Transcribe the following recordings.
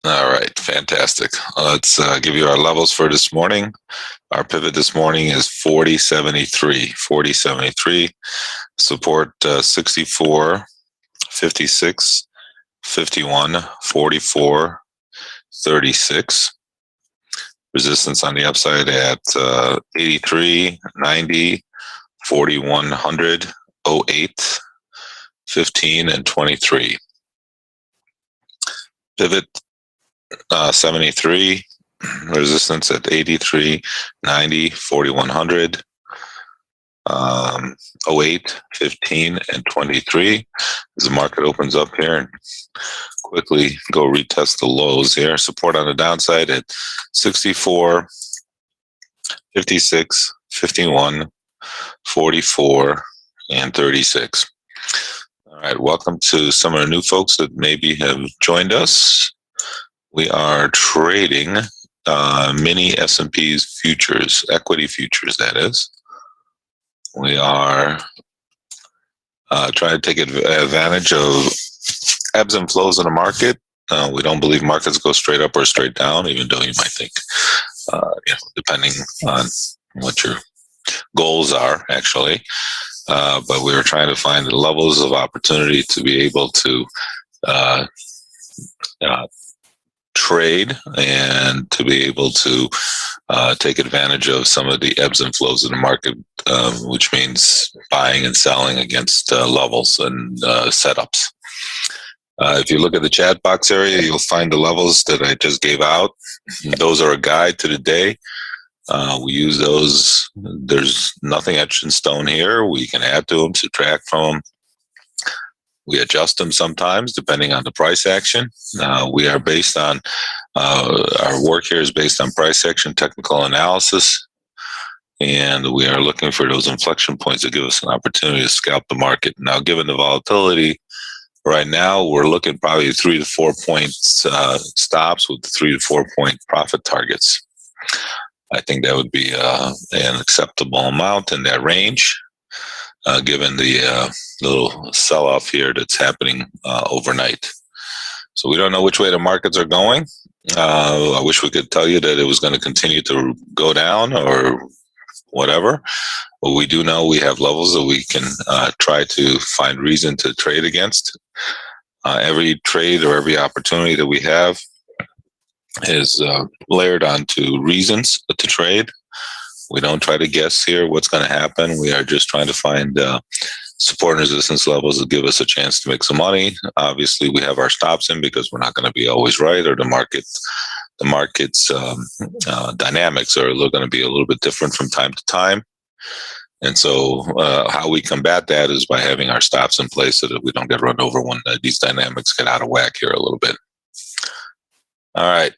All right, fantastic. Let's give you our levels for this morning. Our pivot this morning is 40.73. 40.73. Support 64, 56, 51, 44, 36. Resistance on the upside at 83, 90, 4100, 08, 15, and 23. Pivot 73, resistance at 83, 90, 4100, 08, 15, and 23. As the market opens up here, and quickly go retest the lows here. Support on the downside at 64, 56, 51, 44, and 36. All right, welcome to some of the new folks that maybe have joined us. We are trading mini S&P's futures, equity futures, that is. We are trying to take advantage of ebbs and flows in the market. We don't believe markets go straight up or straight down, even though you might think, depending on what your goals are, actually. But we were trying to find the levels of opportunity to be able to trade and to be able to take advantage of some of the ebbs and flows in the market, which means buying and selling against levels and setups. If you look at the chat box area, you'll find the levels that I just gave out. Those are a guide to the day. We use those. There's nothing etched in stone here. We can add to them, subtract from them. We adjust them sometimes depending on the price action. We are based on, our work here is based on price action, technical analysis, and we are looking for those inflection points to give us an opportunity to scalp the market. Now, given the volatility, right now we're looking probably 3 to 4 points stops with 3 to 4 point profit targets. I think that would be an acceptable amount in that range, given the little sell-off here that's happening overnight. So we don't know which way the markets are going. I wish we could tell you that it was going to continue to go down or whatever. But we do know we have levels that we can try to find reason to trade against. Every trade or every opportunity that we have is layered onto reasons to trade. We don't try to guess here what's going to happen. We are just trying to find support and resistance levels that give us a chance to make some money. Obviously, we have our stops in because we're not going to be always right, or the market's dynamics are going to be a little bit different from time to time. And so how we combat that is by having our stops in place so that we don't get run over when these dynamics get out of whack here a little bit. All right.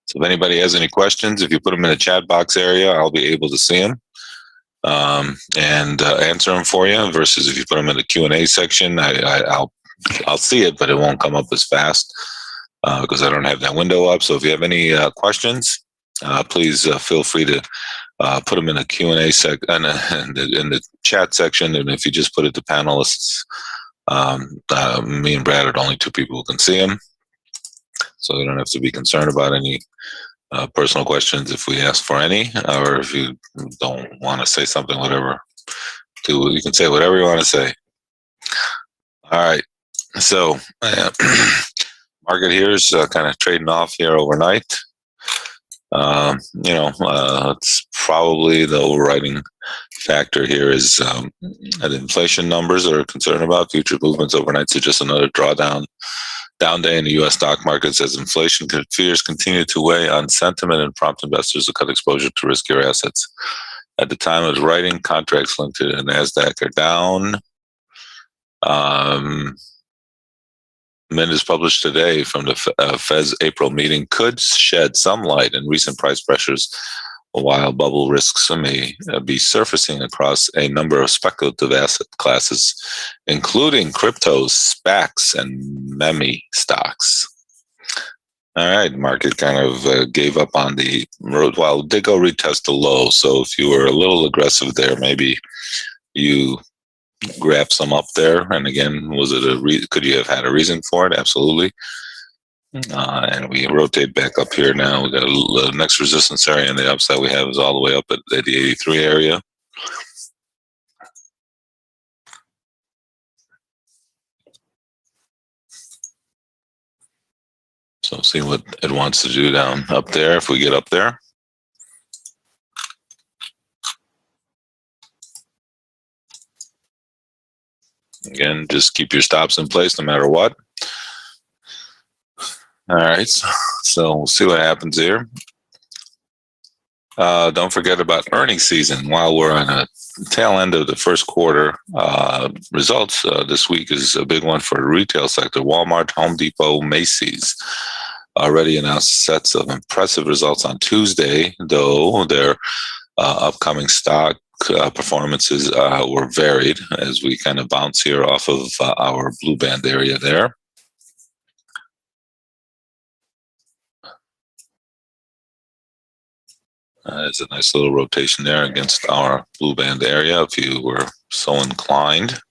So if anybody has any questions, if you put them in the chat box area, I'll be able to see them and answer them for you. Versus if you put them in the Q&A section, I'll see it, but it won't come up as fast because I don't have that window up. So if you have any questions, please feel free to put them in the Q&A in the chat section. And if you just put it to panelists, me and Brad are the only two people who can see them. So you don't have to be concerned about any personal questions if we ask for any, or if you don't want to say something, whatever. You can say whatever you want to say. All right. So market here is kind of trading off here overnight. It's probably the overriding factor here is the inflation numbers are concerned about. Future movements overnight, so just another down day in the U.S. stock markets as inflation fears continue to weigh on sentiment and prompt investors to cut exposure to riskier assets. At the time of writing, contracts linked to the NASDAQ are down. Minutes published today from the Fed's April meeting could shed some light in recent price pressures, while bubble risks may be surfacing across a number of speculative asset classes, including cryptos, SPACs, and meme stocks. All right, market kind of gave up on the road while it did go retest the low. So if you were a little aggressive there, maybe you graph some up there. And again, was it could you have had a reason for it? Absolutely. And we rotate back up here now. We got the next resistance area on the upside we have is all the way up at the 83 area. So see what it wants to do down up there if we get up there. Again, just keep your stops in place no matter what. All right, so we'll see what happens here. Don't forget about earnings season. While we're on a tail end of the first quarter results, this week is a big one for the retail sector. Walmart, Home Depot, Macy's already announced sets of impressive results on Tuesday, though their upcoming stock performances were varied as we kind of bounce here off of our blue band area there. It's a nice little rotation there against our blue band area if you were so inclined.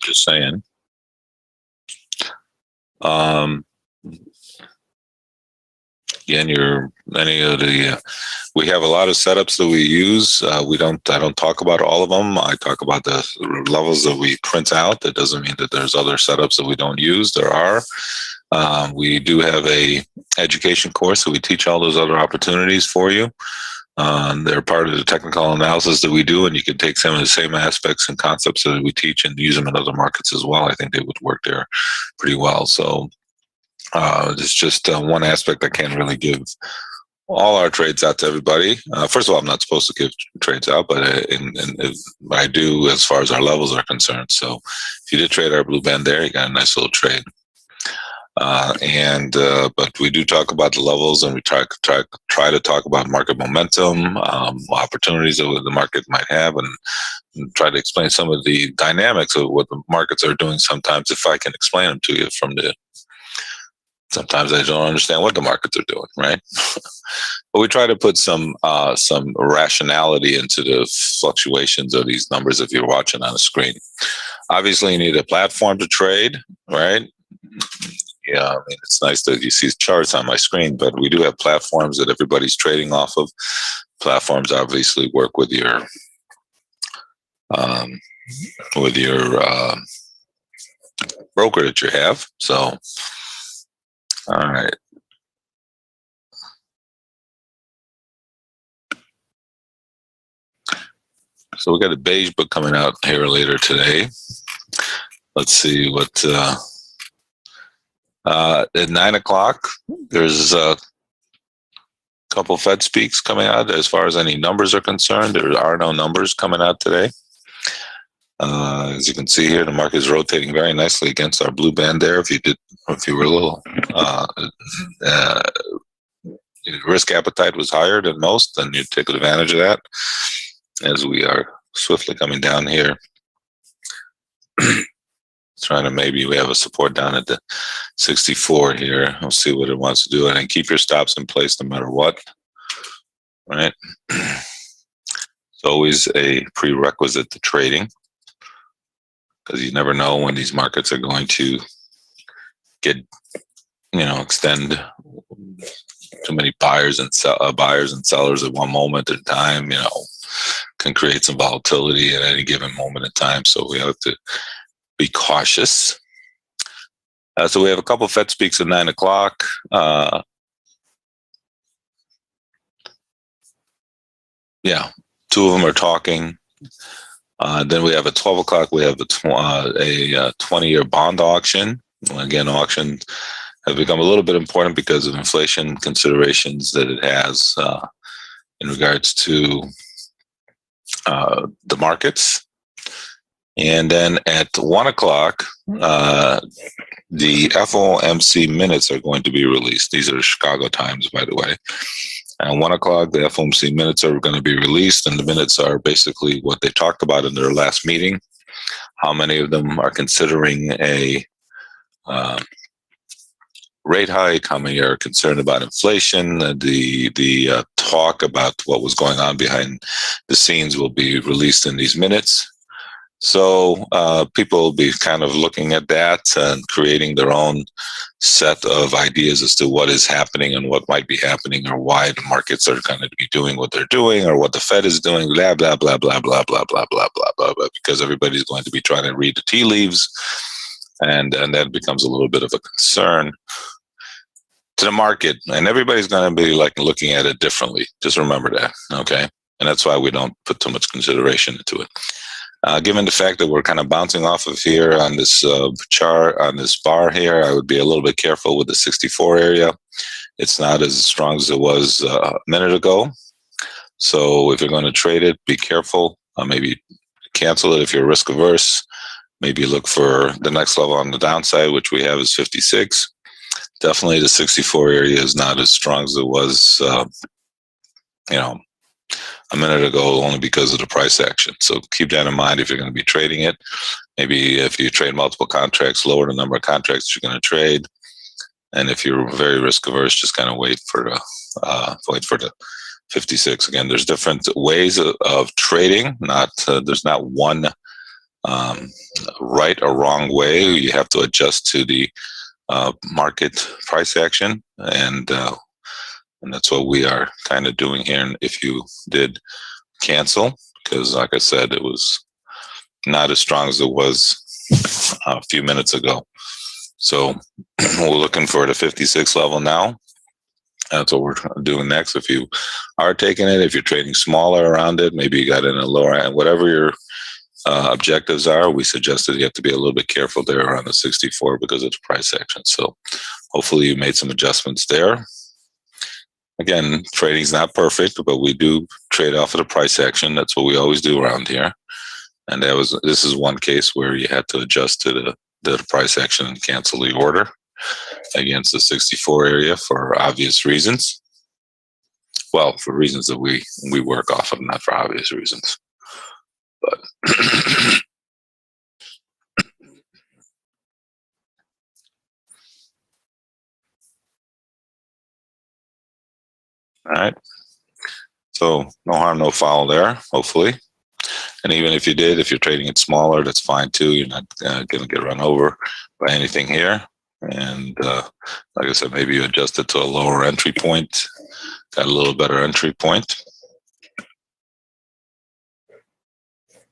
Just saying. Again, we have a lot of setups that we use. I don't talk about all of them. I talk about the levels that we print out. That doesn't mean that there's other setups that we don't use. There are. We do have a education course, so we teach all those other opportunities for you. They're part of the technical analysis that we do, and you can take some of the same aspects and concepts that we teach and use them in other markets as well. I think they would work there pretty well. So it's just one aspect I can't really give all our trades out to everybody. First of all, I'm not supposed to give trades out, but I do as far as our levels are concerned. So if you did trade our blue band there, you got a nice little trade. But we do talk about the levels, and we try to talk about market momentum, opportunities that the market might have, and try to explain some of the dynamics of what the markets are doing. Sometimes, if I can explain them to you sometimes I don't understand what the markets are doing, right? But we try to put some rationality into the fluctuations of these numbers if you're watching on a screen. Obviously, you need a platform to trade, right? Yeah, I mean, it's nice that you see charts on my screen, but we do have platforms that everybody's trading off of. Platforms obviously work with your broker that you have. So, all right. So we got a beige book coming out here later today. Let's see what. At 9 o'clock, there's a couple Fed speaks coming out. As far as any numbers are concerned, there are no numbers coming out today. As you can see here, the market is rotating very nicely against our blue band there. If you were a little risk appetite was higher than most, then you take advantage of that. As we are swiftly coming down here. Trying to maybe we have a support down at the 64 here. We'll see what it wants to do, and then keep your stops in place no matter what. Right? It's always a prerequisite to trading, because you never know when these markets are going to extend too many buyers and sellers at one moment at a time. Can create some volatility at any given moment in time. So we have to be cautious. So we have a couple of Fed speaks at 9 o'clock. Two of them are talking. Then we have at 12 o'clock, we have a 20-year bond auction. Again, auctions have become a little bit important because of inflation considerations that it has in regards to the markets. And then at 1 o'clock, the FOMC minutes are going to be released. These are Chicago Times, by the way. At 1 o'clock, the FOMC minutes are going to be released, and the minutes are basically what they talked about in their last meeting. How many of them are considering a rate hike, how many are concerned about inflation. The talk about what was going on behind the scenes will be released in these minutes. So people will be kind of looking at that and creating their own set of ideas as to what is happening and what might be happening, or why the markets are going to be doing what they're doing, or what the Fed is doing, blah, blah, blah, blah, blah, blah, blah, blah, blah, blah, blah, because everybody's going to be trying to read the tea leaves. And that becomes a little bit of a concern to the market. And everybody's going to be like looking at it differently. Just remember that, okay? And that's why we don't put too much consideration into it. Given the fact that we're kind of bouncing off of here on this chart, on this bar here, I would be a little bit careful with the 64 area. It's not as strong as it was a minute ago. So if you're going to trade it, be careful. Maybe cancel it if you're risk averse. Maybe look for the next level on the downside, which we have is 56. Definitely the 64 area is not as strong as it was, a minute ago, only because of the price action. So keep that in mind if you're going to be trading it. Maybe if you trade multiple contracts, lower the number of contracts you're going to trade. And if you're very risk averse, just kind of wait for the 56. Again, there's different ways of trading. There's not one right or wrong way. You have to adjust to the market price action, and that's what we are kind of doing here. And if you did cancel, because like I said, it was not as strong as it was a few minutes ago. So we're looking for the 56 level now. That's what we're doing next. If you are taking it, if you're trading smaller around it, maybe you got in a lower end, whatever your objectives are, we suggest that you have to be a little bit careful there around the 64 because of the price action. So hopefully you made some adjustments there. Again, trading is not perfect, but we do trade off of the price action. That's what we always do around here. And this is one case where you had to adjust to the price action and cancel the order against the 64 area for obvious reasons. Well, for reasons that we work off of, not for obvious reasons. But all right. So no harm, no foul there, hopefully. And even if you did, if you're trading it smaller, that's fine too. You're not going to get run over by anything here. And like I said, maybe you adjust it to a lower entry point, got a little better entry point.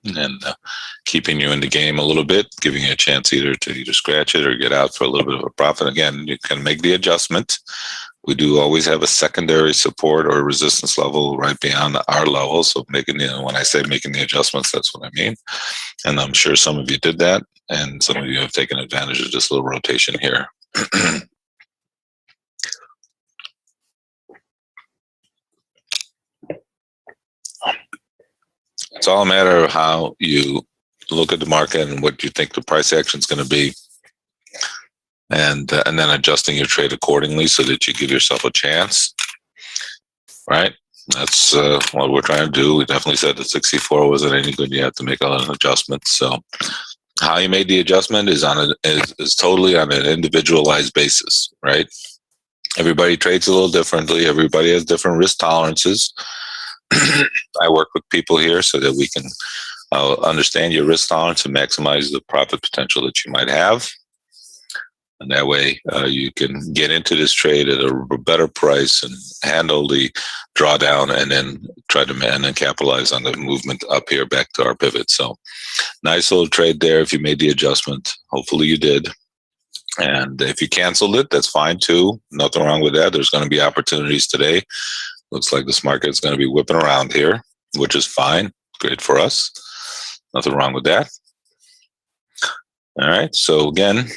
And keeping you in the game a little bit, giving you a chance to either scratch it or get out for a little bit of a profit. Again, you can make the adjustment. We do always have a secondary support or resistance level right beyond our level. So when I say making the adjustments, that's what I mean. And I'm sure some of you did that, and some of you have taken advantage of this little rotation here. It's all a matter of how you look at the market and what you think the price action is going to be, and then adjusting your trade accordingly so that you give yourself a chance. Right? That's what we're trying to do. We definitely said that 64 wasn't any good. You have to make an adjustment. So how you made the adjustment is totally on an individualized basis, right? Everybody trades a little differently. Everybody has different risk tolerances. I work with people here so that we can understand your risk tolerance and maximize the profit potential that you might have. And that way you can get into this trade at a better price and handle the drawdown, and then and then capitalize on the movement up here back to our pivot. So nice little trade there if you made the adjustment. Hopefully you did. And if you canceled it, that's fine too. Nothing wrong with that. There's going to be opportunities today. Looks like this market is going to be whipping around here, which is fine. Great for us. Nothing wrong with that. All right. So again,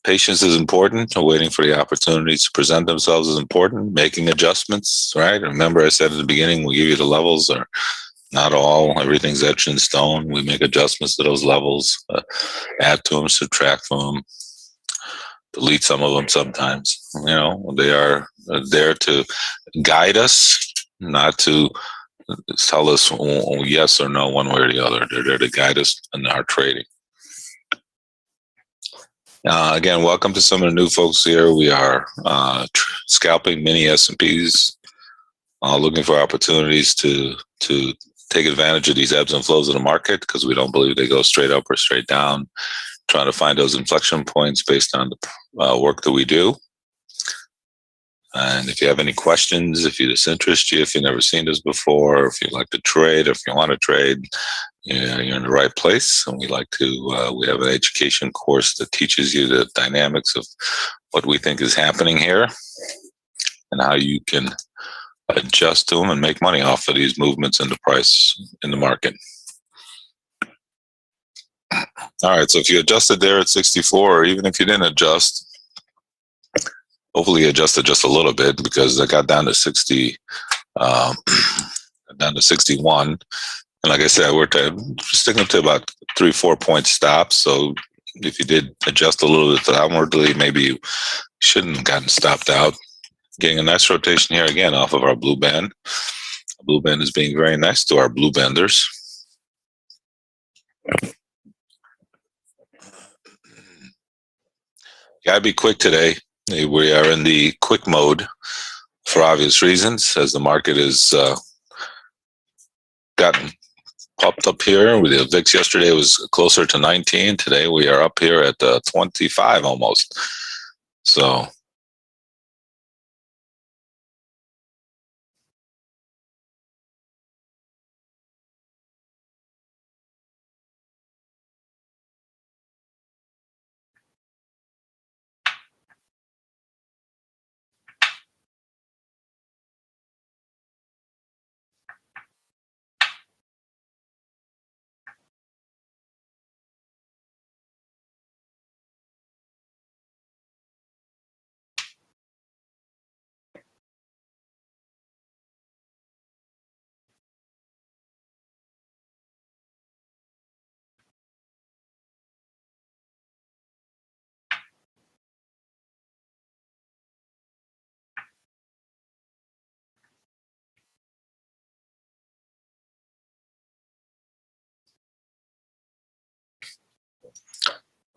patience is important. Waiting for the opportunities to present themselves is important. Making adjustments, right? Remember I said at the beginning, we give you the levels, or not all. Everything's etched in stone. We make adjustments to those levels, add to them, subtract from them, delete some of them sometimes. They are there to guide us, not to tell us yes or no one way or the other. They're there to guide us in our trading. Again, welcome to some of the new folks here. We are scalping mini S&Ps, looking for opportunities to take advantage of these ebbs and flows of the market because we don't believe they go straight up or straight down. Trying to find those inflection points based on the work that we do. And if you have any questions, if this interests you, if you've never seen this before, if you'd like to trade, if you want to trade, you're in the right place. And we like to, we have an education course that teaches you the dynamics of what we think is happening here and how you can adjust to them and make money off of these movements in the price in the market. All right, so if you adjusted there at 64, or even if you didn't adjust, hopefully you adjusted just a little bit because I got down to 60, down to 61. And like I said, we're sticking to about 3-4 point stops. So if you did adjust a little bit downwardly, maybe you shouldn't have gotten stopped out. Getting a nice rotation here again off of our blue band. The blue band is being very nice to our blue benders. Gotta be quick today. We are in the quick mode for obvious reasons, as the market has gotten popped up here. With the VIX yesterday was closer to 19. Today we are up here at 25 almost. So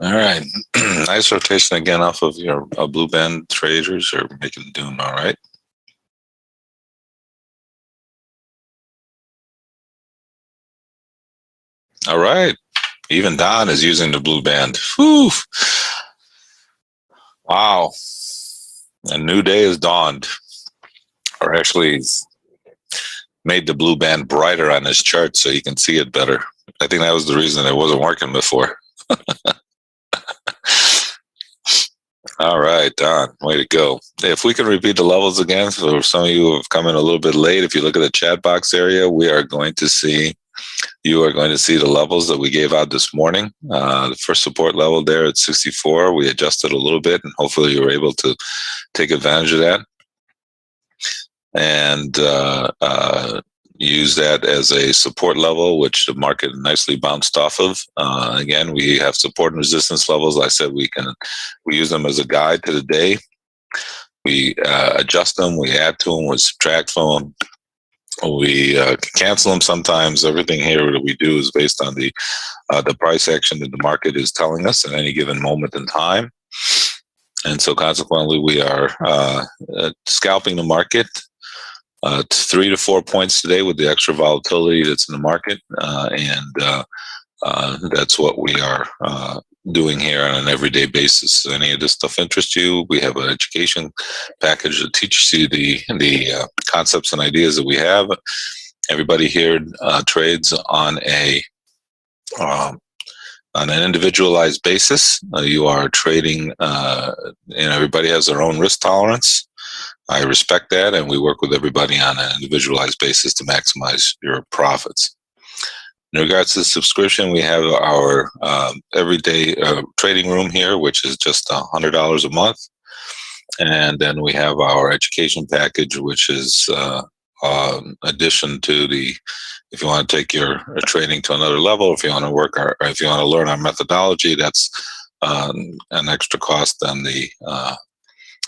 all right, nice rotation again off of your blue band traders are doing all right. All right, even Don is using the blue band. Whew. Wow, a new day has dawned, or actually made the blue band brighter on his chart so you can see it better. I think that was the reason it wasn't working before. All right, Don, way to go. If we can repeat the levels again, for some of you who have come in a little bit late, if you look at the chat box area, you are going to see the levels that we gave out this morning. The first support level there at 64, we adjusted a little bit, and hopefully you were able to take advantage of that and use that as a support level, which the market nicely bounced off of. Again, we have support and resistance levels. I said we use them as a guide to the day. We adjust them, we add to them, we subtract from them, we cancel them sometimes. Everything here that we do is based on the price action that the market is telling us at any given moment in time. And so consequently, we are scalping the market 3 to 4 points today with the extra volatility that's in the market. And that's what we are doing here on an everyday basis. Any of this stuff interests you, we have an education package that teaches you the concepts and ideas that we have. Everybody here trades on an individualized basis. You are trading, everybody has their own risk tolerance. I respect that, and we work with everybody on an individualized basis to maximize your profits. In regards to the subscription, we have our everyday trading room here, which is just $100 a month. And then we have our education package, which is addition to if you want to take your trading to another level, if you want to if you want to learn our methodology, that's an extra cost than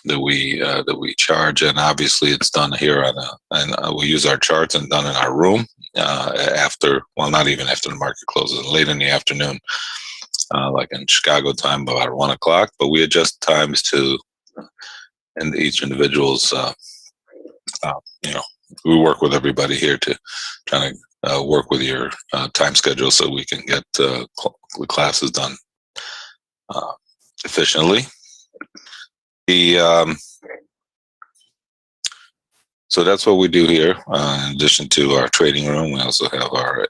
that we charge. And obviously it's done here and we use our charts and done in our room not even after the market closes, late in the afternoon. like in Chicago time about 1 o'clock, but we adjust times to and each individual's. You know, we work with everybody here to try to work with your time schedule so we can get the classes done efficiently. So that's what we do here. In addition to our trading room, we also have our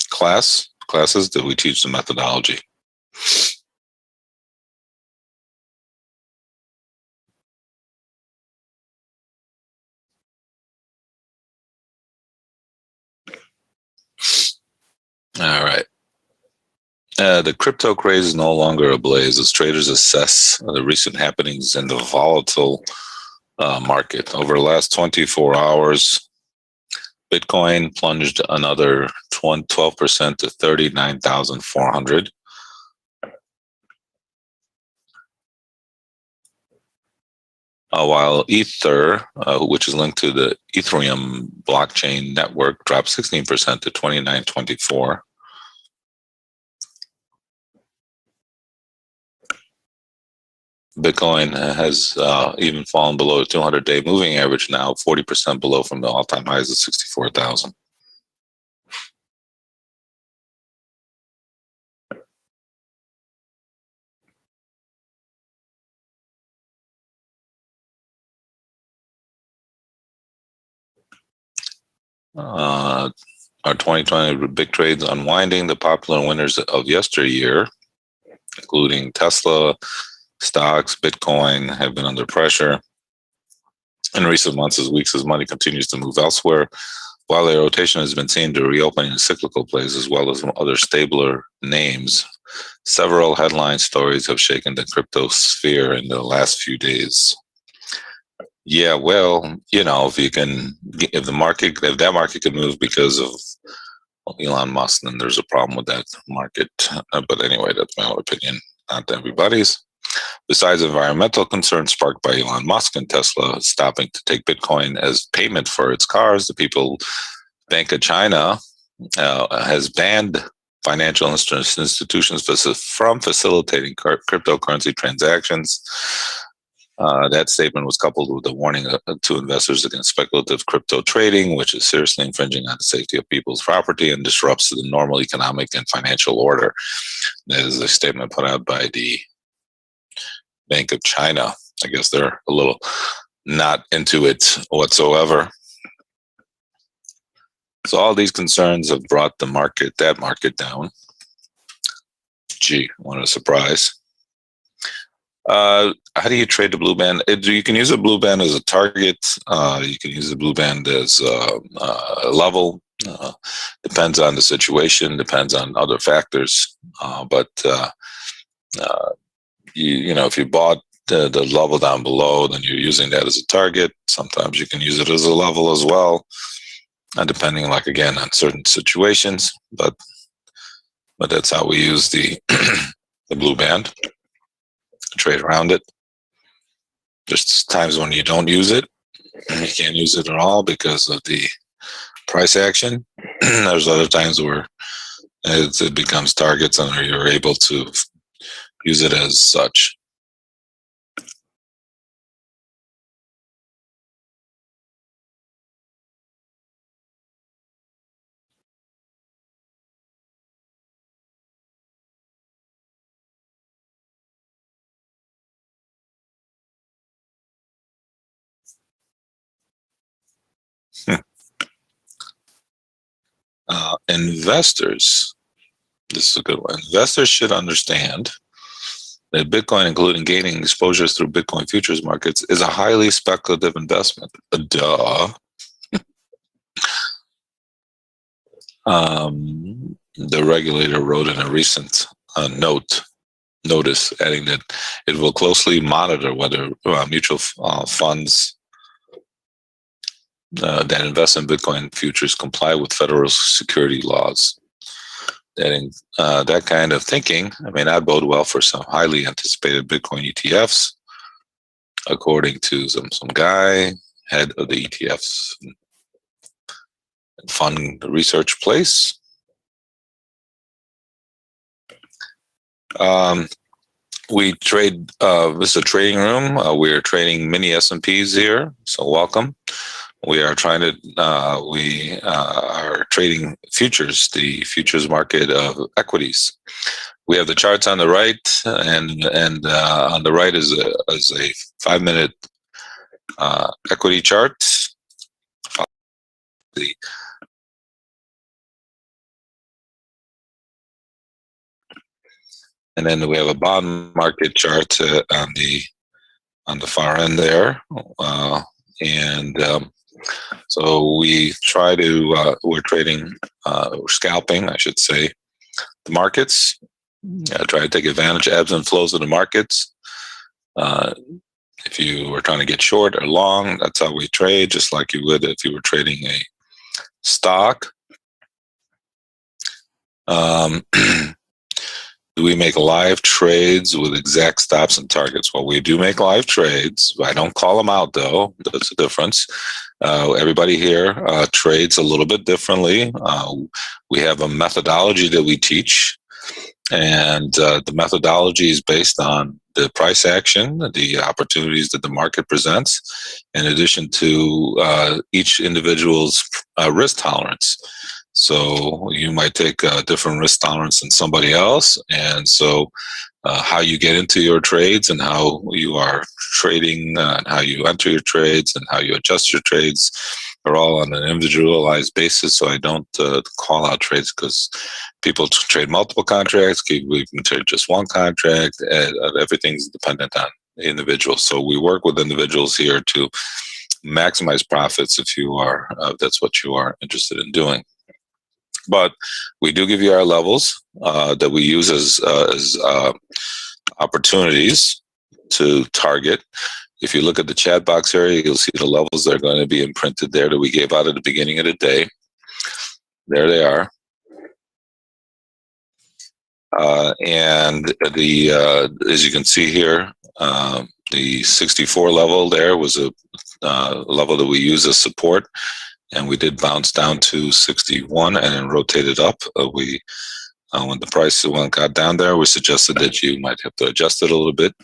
classes that we teach the methodology. All right. The crypto craze is no longer ablaze as traders assess the recent happenings in the volatile market. Over the last 24 hours, Bitcoin plunged another 12% to 39,400. While Ether, which is linked to the Ethereum blockchain network, dropped 16% to 2924. Bitcoin has even fallen below the 200-day moving average now, 40% below from the all-time highs of 64,000. Our 2020 big trades unwinding. The popular winners of yesteryear, including Tesla, stocks, Bitcoin, have been under pressure in recent months as weeks as money continues to move elsewhere, while the rotation has been seen to reopen in cyclical plays as well as other stabler names. Several headline stories have shaken the crypto sphere in the last few days. Yeah, well, you know, if that market can move because of Elon Musk, then there's a problem with that market. But anyway, that's my own opinion, not everybody's. Besides environmental concerns sparked by Elon Musk and Tesla stopping to take Bitcoin as payment for its cars, the People's Bank of China has banned financial institutions from facilitating cryptocurrency transactions. That statement was coupled with a warning to investors against speculative crypto trading, which is seriously infringing on the safety of people's property and disrupts the normal economic and financial order. That is a statement put out by the Bank of China. I guess they're a little not into it whatsoever. So all these concerns have brought that market down. Gee, what a surprise. How do you trade the blue band? You can use a blue band as a target. You can use the blue band as a level. Depends on the situation, depends on other factors. But you know, if you bought the level down below, then you're using that as a target. Sometimes you can use it as a level as well, depending, like, again, on certain situations. But that's how we use the the blue band. Trade around it. There's times when you don't use it, and you can't use it at all because of the price action. There's other times where it becomes targets and you're able to use it as such. Investors, this is a good one. Investors should understand that Bitcoin, including gaining exposures through Bitcoin futures markets, is a highly speculative investment. Duh. The regulator wrote in a recent notice, adding that it will closely monitor whether mutual funds that invest in Bitcoin futures comply with federal security laws. That kind of thinking, I mean, that bode well for some highly anticipated Bitcoin ETFs, according to some guy, head of the ETFs and fund research place. We trade. This is a trading room. We are trading mini S&Ps here, so welcome. We are trying to. We are trading futures, the futures market of equities. We have the charts on the right, and on the right is a 5-minute equity chart. The And then we have a bond market chart on the far end there, and so we try to we're trading, scalping, I should say, the markets. Try to take advantage of ebbs and flows of the markets. If you were trying to get short or long, that's how we trade, just like you would if you were trading a stock. Do we make live trades with exact stops and targets? Well, we do make live trades. I don't call them out, though. That's the difference. Everybody here trades a little bit differently. We have a methodology that we teach, and the methodology is based on the price action, the opportunities that the market presents, in addition to each individual's risk tolerance. So you might take a different risk tolerance than somebody else. And so how you get into your trades and how you are trading and how you enter your trades and how you adjust your trades are all on an individualized basis. So I don't call out trades because people trade multiple contracts. We can trade just one contract. And everything's dependent on the individual. So we work with individuals here to maximize profits if you are, that's what you are interested in doing. But we do give you our levels that we use as opportunities to target. If you look at the chat box area, you'll see the levels that are going to be imprinted there that we gave out at the beginning of the day. There they are. And as you can see here, the 64 level there was a level that we use as support. And we did bounce down to 61 and then rotated up. When the price got down there, we suggested that you might have to adjust it a little bit.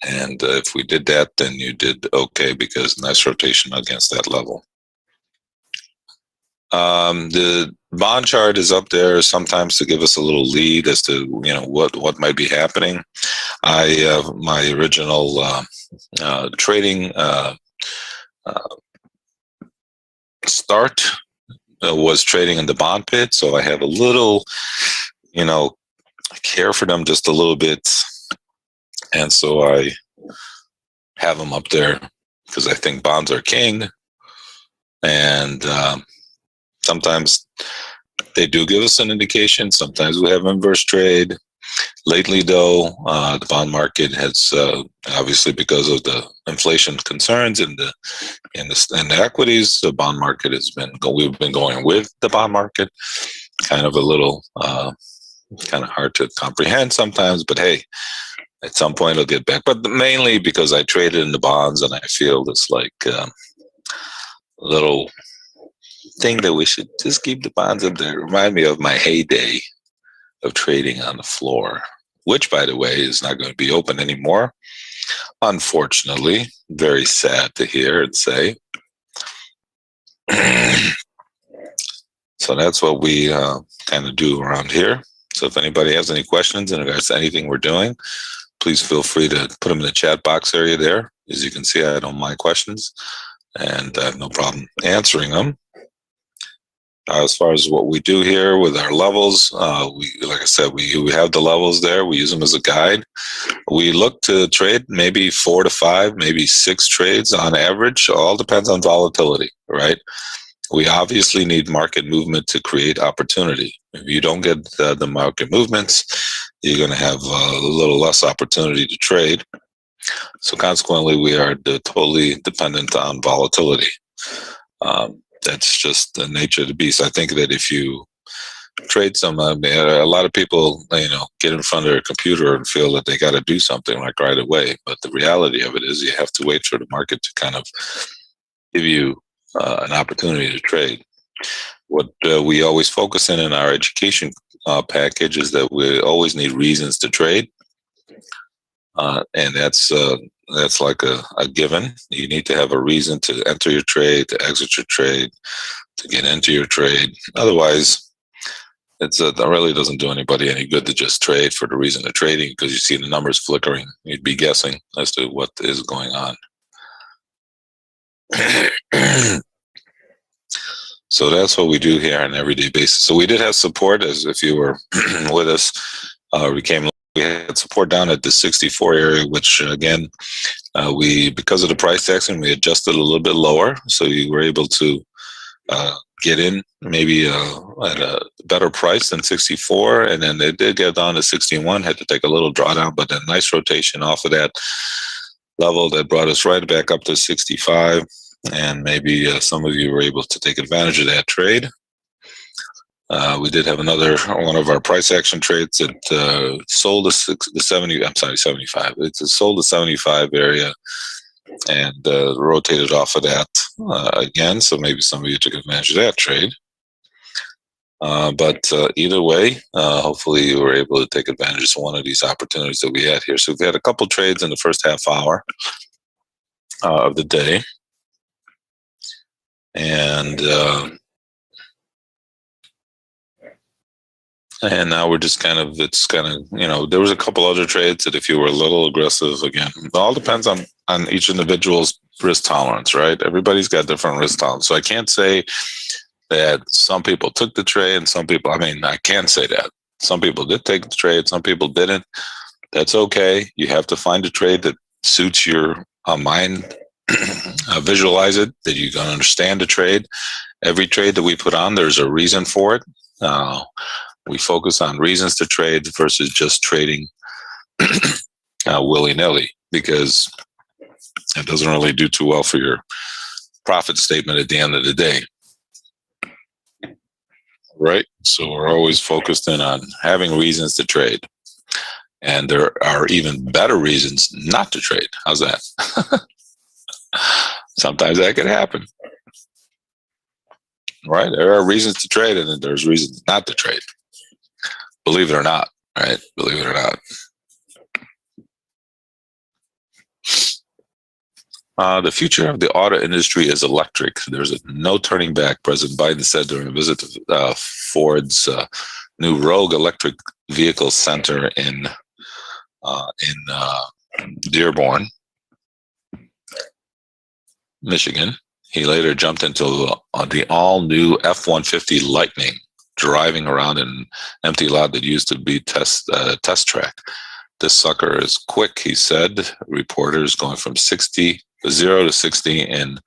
And if we did that, then you did okay because nice rotation against that level. The bond chart is up there sometimes to give us a little lead as to what might be happening. My original trading start was trading in the bond pit, so I have a little care for them just a little bit, and so I have them up there because I think bonds are king, and sometimes they do give us an indication. Sometimes we have inverse trade. Lately, though, the bond market has obviously, because of the inflation concerns and the equities, the bond market we've been going with the bond market. Kind of a little kind of hard to comprehend sometimes, but hey, at some point it'll get back. But mainly because I traded in the bonds, and I feel this like little thing that we should just keep the bonds up there. Remind me of my heyday of trading on the floor, which, by the way, is not going to be open anymore. Unfortunately, very sad to hear and say. So that's what we kind of do around here. So if anybody has any questions in regards to anything we're doing, please feel free to put them in the chat box area there. As you can see, I don't mind questions, and I have no problem answering them. As far as what we do here with our levels, like I said, we have the levels there. We use them as a guide. We look to trade maybe 4 to 5, maybe 6 trades on average. All depends on volatility, right? We obviously need market movement to create opportunity. If you don't get the market movements, you're going to have a little less opportunity to trade. So consequently, we are totally dependent on volatility. That's just the nature of the beast. I think that if you trade a lot of people, get in front of their computer and feel that they got to do something like right away. But the reality of it is you have to wait for the market to kind of give you an opportunity to trade. What we always focus in our education package is that we always need reasons to trade, and that's like a given. You need to have a reason to enter your trade, to exit your trade, to get into your trade. Otherwise, that really doesn't do anybody any good to just trade for the reason of trading, because you see the numbers flickering. You'd be guessing as to what is going on. So that's what we do here on an everyday basis. So we did have support, as if you were with us. We had support down at the 64 area, which again, because of the price action, we adjusted a little bit lower. So you were able to get in maybe at a better price than 64. And then they did get down to 61, had to take a little drawdown, but a nice rotation off of that level that brought us right back up to 65. And maybe some of you were able to take advantage of that trade. We did have one of our price action trades that sold the 75. It sold the 75 area and rotated off of that again. So maybe some of you took advantage of that trade. But either way, hopefully you were able to take advantage of one of these opportunities that we had here. So we had a couple trades in the first half hour of the day. And now we're just there was a couple other trades that if you were a little aggressive, again, it all depends on each individual's risk tolerance, right? Everybody's got different risk tolerance. So I can't say that some people took the trade and I can say that. Some people did take the trade, some people didn't. That's okay. You have to find a trade that suits your mind. Visualize it, that you can understand the trade. Every trade that we put on, there's a reason for it. We focus on reasons to trade versus just trading willy-nilly, because it doesn't really do too well for your profit statement at the end of the day. Right? So we're always focused in on having reasons to trade. And there are even better reasons not to trade. How's that? Sometimes that can happen. Right? There are reasons to trade, and then there's reasons not to trade. Believe it or not, right? Believe it or not. The future of the auto industry is electric. There's no turning back, President Biden said during a visit to Ford's new Rogue electric vehicle center in Dearborn, Michigan. He later jumped into the all-new F-150 Lightning, driving around an empty lot that used to be test track. This sucker is quick, he said. Reporters going from 0 to 60 in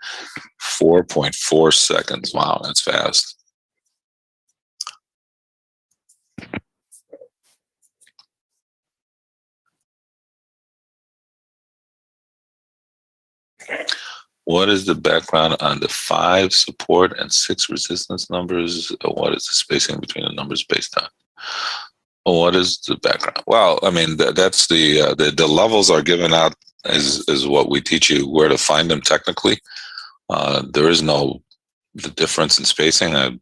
4.4 seconds. Wow, that's fast. What is the background on the 5 support and 6 resistance numbers? What is the spacing between the numbers based on? What is the background? Well, I mean, that's the levels are given out is what we teach you where to find them technically. There is no the difference in spacing. I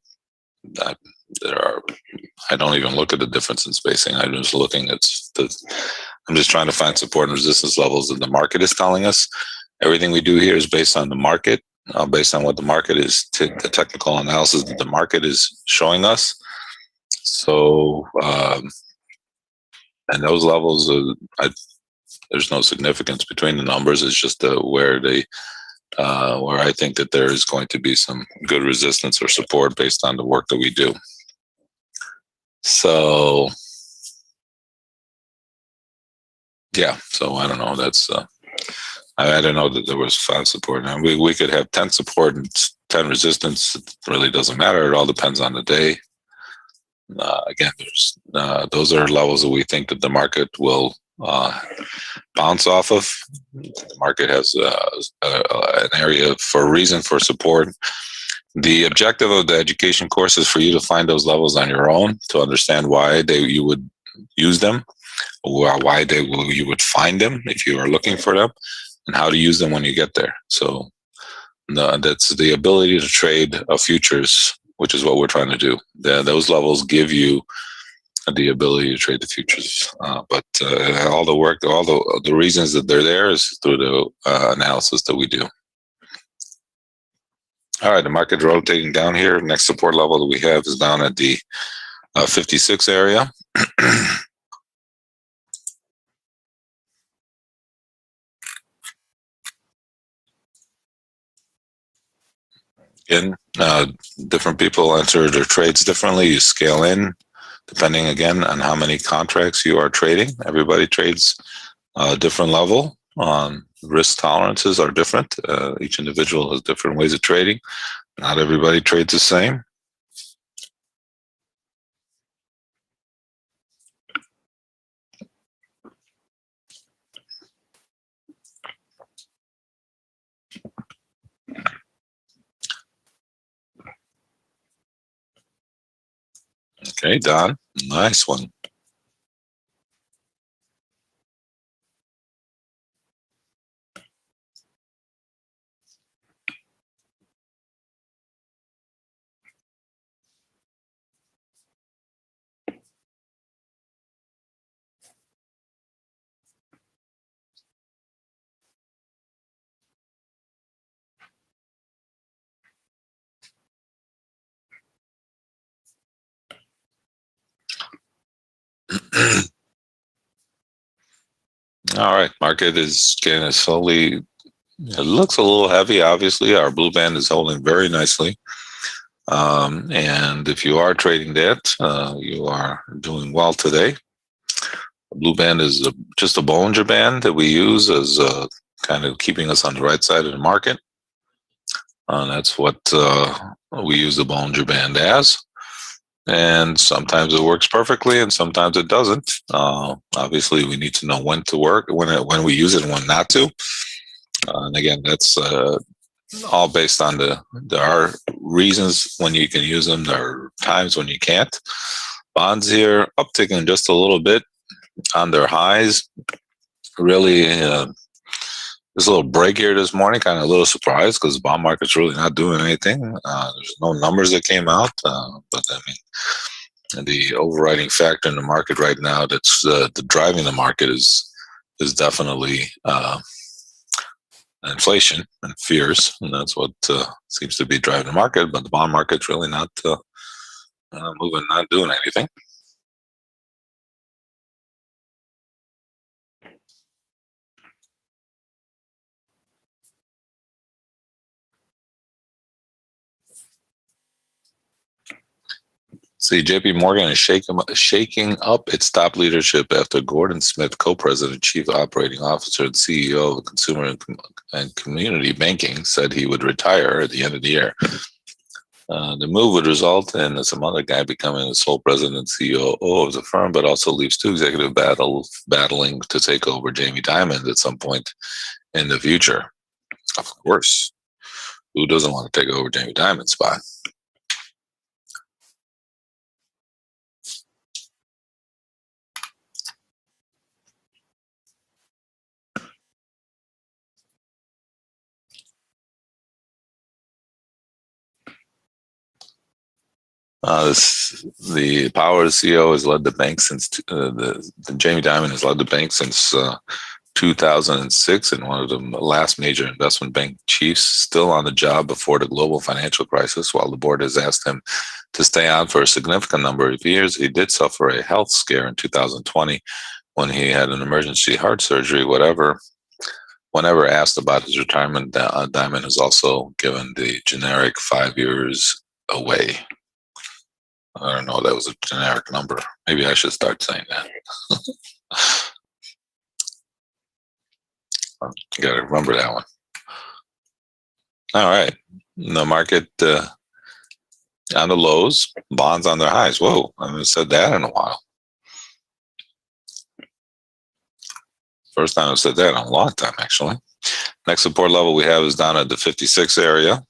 don't even look at the difference in spacing. I'm just looking at I'm just trying to find support and resistance levels that the market is telling us. Everything we do here is based on the market, based on what the market is, the technical analysis that the market is showing us. So, and those levels, there's no significance between the numbers. It's just where I think that there is going to be some good resistance or support based on the work that we do. So, yeah. So I don't know. That's. I didn't know that there was 5 support. And we could have 10 support and 10 resistance. It really doesn't matter. It all depends on the day. Again, those are levels that we think that the market will bounce off of. The market has an area for a reason for support. The objective of the education course is for you to find those levels on your own, to understand why you would use them, or why you would find them if you are looking for them, and how to use them when you get there. So that's the ability to trade futures, which is what we're trying to do. Those levels give you the ability to trade the futures. But all the work, all the reasons that they're there is through the analysis that we do. All right, the market rotating down here. Next support level that we have is down at the 56 area. Again, different people enter their trades differently. You scale in depending, again, on how many contracts you are trading. Everybody trades a different level. Risk tolerances are different. Each individual has different ways of trading. Not everybody trades the same. Okay, Don, nice one. All right, market is getting slowly. It looks a little heavy. Obviously, our blue band is holding very nicely. And if you are trading that, you are doing well today. The blue band is just a Bollinger Band that we use as kind of keeping us on the right side of the market. That's what we use the Bollinger Band as. And sometimes it works perfectly, and sometimes it doesn't. Obviously, we need to know when to work, when we use it, and when not to. And again, that's all based on there are reasons when you can use them. There are times when you can't. Bonds here upticking just a little bit on their highs. Really, there's a little break here this morning. Kind of a little surprised because the bond market's really not doing anything. There's no numbers that came out, but I mean, the overriding factor in the market right now that's driving the market is definitely inflation and fears, and that's what seems to be driving the market. But the bond market's really not moving, not doing anything. See, JP Morgan is shaking up its top leadership after Gordon Smith, co-president, chief operating officer, and CEO of Consumer and Community Banking, said he would retire at the end of the year. The move would result in some other guy becoming the sole president and CEO of the firm, but also leaves two executive battling to take over Jamie Dimon at some point in the future. Of course, who doesn't want to take over Jamie Dimon's spot? The Power CEO has led the bank since the Jamie Dimon has led the bank since 2006, and one of the last major investment bank chiefs, still on the job before the global financial crisis. While the board has asked him to stay on for a significant number of years, he did suffer a health scare in 2020 when he had an emergency heart surgery. Whenever asked about his retirement, Dimon has also given the generic 5 years away. I don't know, that was a generic number. Maybe I should start saying that. You got to remember that one. All right. The market on the lows, bonds on their highs. Whoa, I haven't said that in a while. First time I've said that in a long time, actually. Next support level we have is down at the 56 area.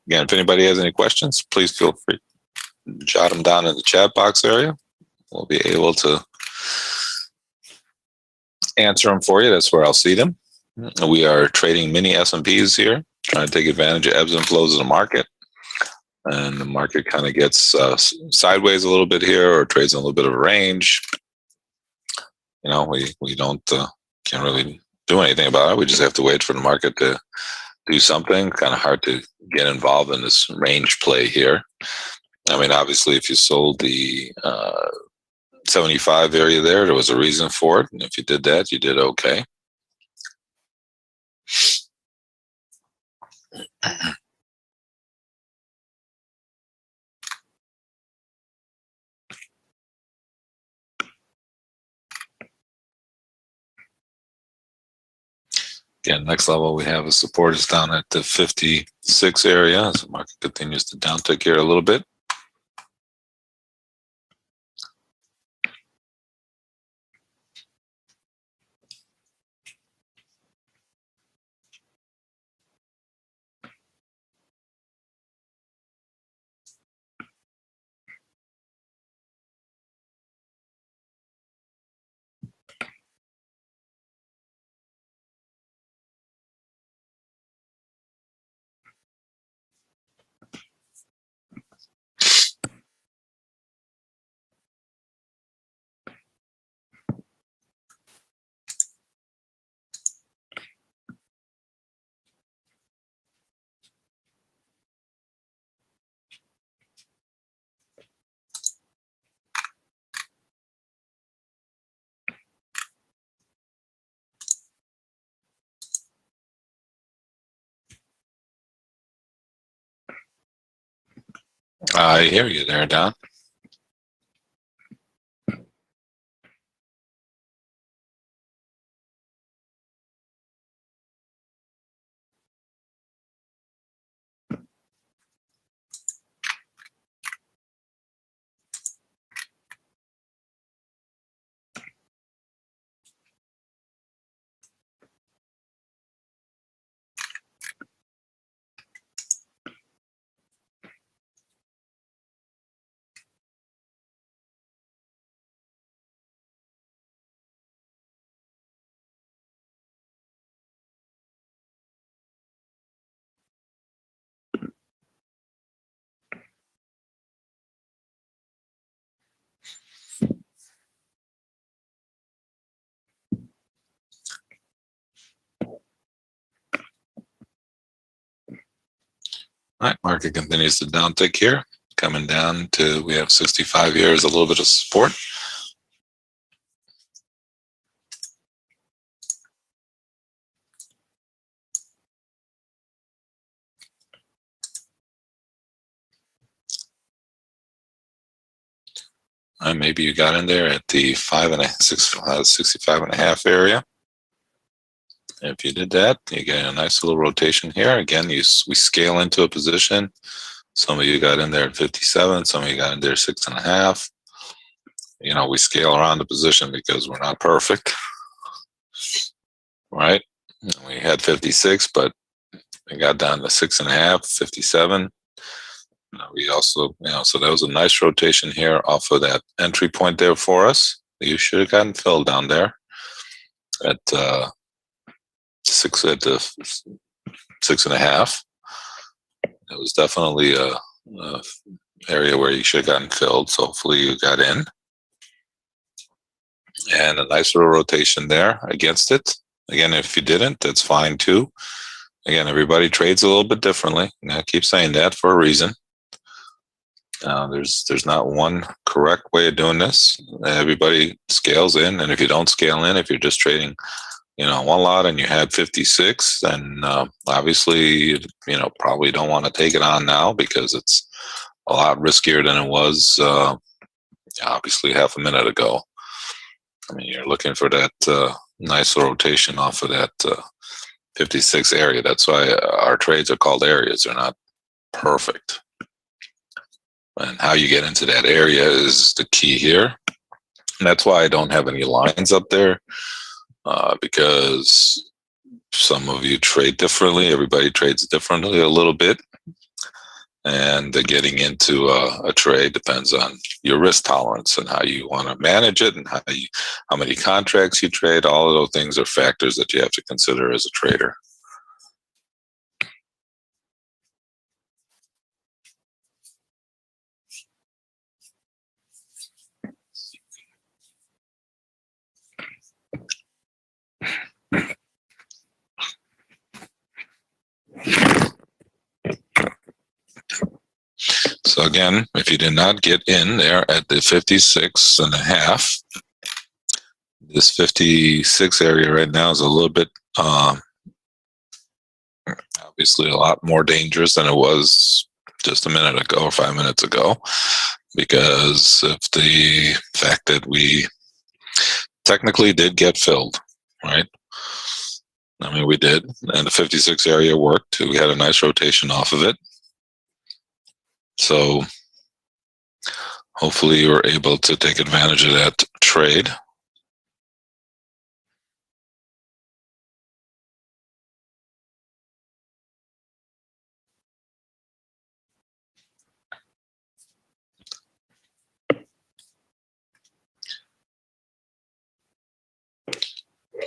Again, if anybody has any questions, please feel free to jot them down in the chat box area. We'll be able to answer them for you. That's where I'll see them. We are trading mini S&Ps here, trying to take advantage of ebbs and flows of the market. And the market kind of gets sideways a little bit here, or trades in a little bit of a range. You know, we don't can't really do anything about it. We just have to wait for the market to do something. Kind of hard to get involved in this range play here. I mean, obviously, if you sold the 75 area there was a reason for it. And if you did that, you did okay. Again, next level we have a support is down at the 56 area as the market continues to downtick here a little bit. I hear you there, Don. All right, market continues to downtick here, coming down to, we have 65 here as a little bit of support. Maybe you got in there at the 65.5 area. If you did that, you get a nice little rotation here. Again, we scale into a position. Some of you got in there at 57. Some of you got in there 6.5. You know, we scale around the position because we're not perfect, right? We had 56, but we got down to 6.5, 57. We also, so that was a nice rotation here off of that entry point there for us. You should have gotten filled down there at 6.5. It was definitely a area where you should have gotten filled. So hopefully you got in. And a nice little rotation there against it. Again, if you didn't, that's fine too. Again, everybody trades a little bit differently. And I keep saying that for a reason. There's not one correct way of doing this. Everybody scales in, and if you don't scale in, if you're just trading, one lot and you had 56, then obviously, probably don't want to take it on now because it's a lot riskier than it was obviously half a minute ago. I mean, you're looking for that nice rotation off of that 56 area. That's why our trades are called areas. They're not perfect. And how you get into that area is the key here. And that's why I don't have any lines up there, because some of you trade differently. Everybody trades differently a little bit. And getting into a trade depends on your risk tolerance and how you want to manage it, and how many contracts you trade. All of those things are factors that you have to consider as a trader. So again, if you did not get in there at the 56.5, this 56 area right now is a little bit, obviously a lot more dangerous than it was just a minute ago or 5 minutes ago, because of the fact that we technically did get filled, right? I mean, we did, and the 56 area worked. We had a nice rotation off of it. So hopefully you were able to take advantage of that trade.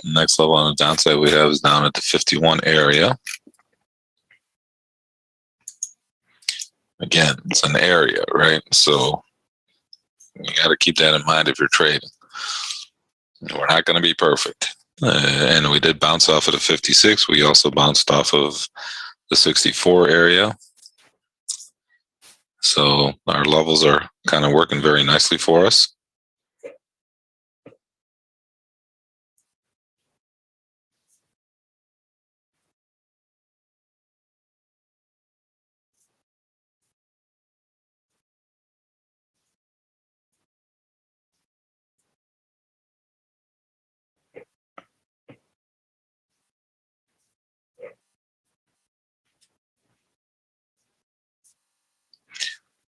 Next level on the downside we have is down at the 51 area. Again, it's an area, right? So you got to keep that in mind if you're trading. We're not going to be perfect. And we did bounce off of the 56. We also bounced off of the 64 area. So our levels are kind of working very nicely for us.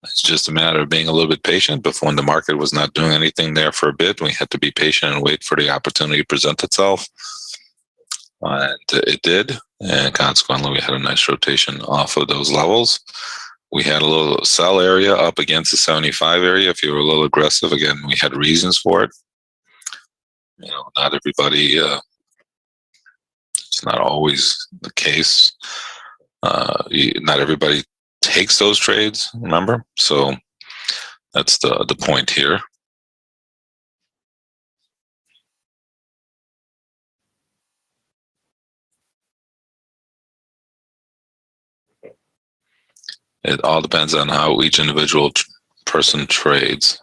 It's just a matter of being a little bit patient. But when the market was not doing anything there for a bit, we had to be patient and wait for the opportunity to present itself. And it did. And consequently, we had a nice rotation off of those levels. We had a little sell area up against the 75 area. If you were a little aggressive, again, we had reasons for it. You know, not everybody, it's not always the case. Not everybody takes those trades, remember? So that's the point here. It all depends on how each individual person trades.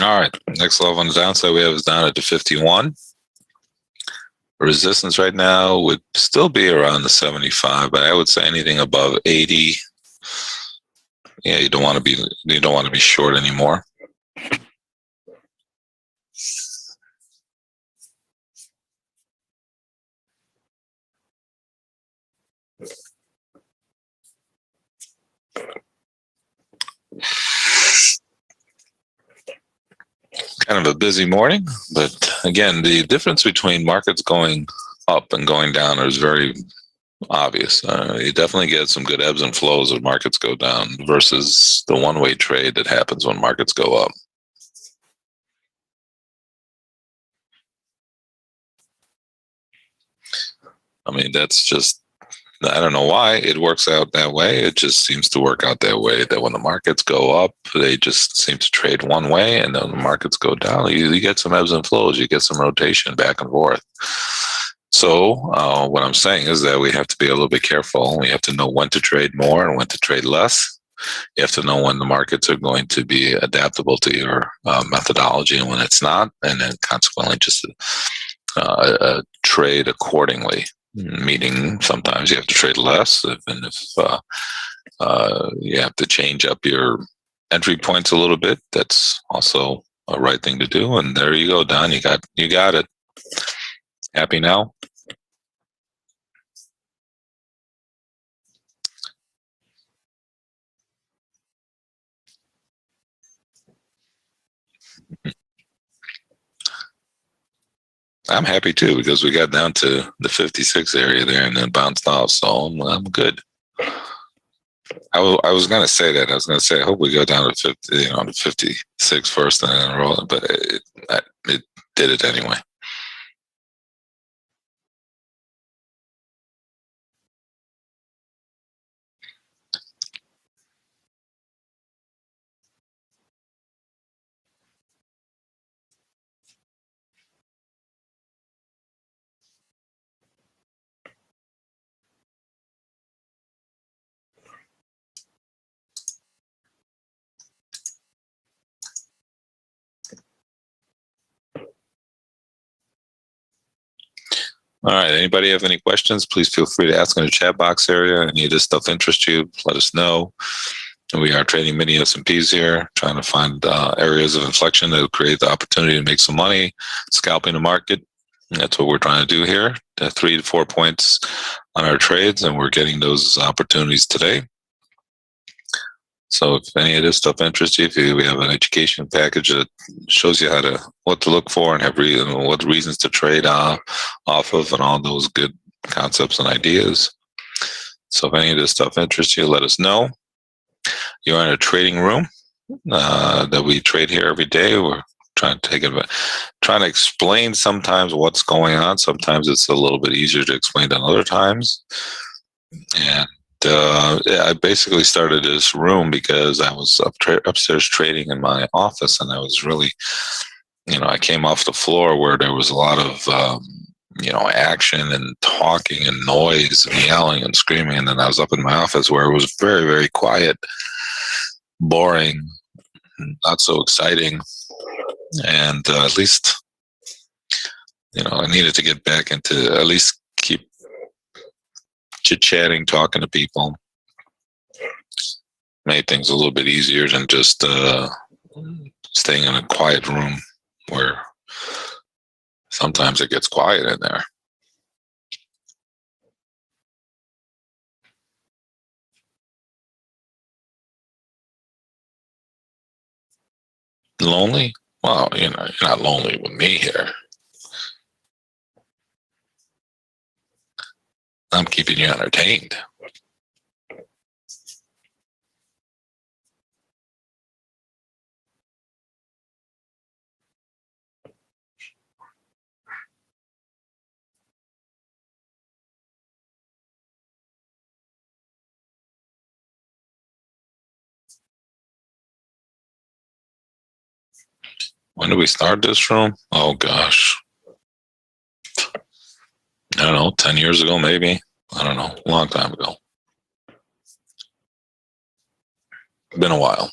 All right, next level on the downside we have is down at the 51. Resistance right now would still be around the 75, but I would say anything above 80, yeah, you don't want to be short anymore. Kind of a busy morning, but again, the difference between markets going up and going down is very obvious. You definitely get some good ebbs and flows when markets go down versus the one-way trade that happens when markets go up. I mean, that's just, I don't know why it works out that way. It just seems to work out that way, that when the markets go up, they just seem to trade one way, and then the markets go down, you get some ebbs and flows, you get some rotation back and forth. So what I'm saying is that we have to be a little bit careful. We have to know when to trade more and when to trade less. You have to know when the markets are going to be adaptable to your methodology and when it's not, and then consequently just trade accordingly. Meaning sometimes you have to trade less, and if you have to change up your entry points a little bit, that's also a right thing to do. And there you go, Don. You got it. Happy now? I'm happy too because we got down to the 56 area there and then bounced off. So I'm good. I was going to say that. I was going to say, I hope we go down to 50, to 56 first and then roll it, but it did it anyway. All right. Anybody have any questions? Please feel free to ask in the chat box area. Any of this stuff interests you? Let us know. We are trading mini S&Ps here, trying to find areas of inflection that will create the opportunity to make some money, scalping the market. And that's what we're trying to do here. 3 to 4 points on our trades, and we're getting those opportunities today. So if any of this stuff interests you, we have an education package that shows you what to look for and what reasons to trade off of and all those good concepts and ideas. So if any of this stuff interests you, let us know. You're in a trading room that we trade here every day. We're trying to explain sometimes what's going on. Sometimes it's a little bit easier to explain than other times. And I basically started this room because I was upstairs trading in my office, and I was really, I came off the floor where there was a lot of, action and talking and noise and yelling and screaming. And then I was up in my office where it was very, very quiet, boring, not so exciting. And at least, I needed to get back into at least keep chit-chatting, talking to people. Made things a little bit easier than just staying in a quiet room where sometimes it gets quiet in there. Lonely? Well, you're not lonely with me here. I'm keeping you entertained. When did we start this room? Oh, gosh. I don't know, 10 years ago, maybe. I don't know, a long time ago. Been a while.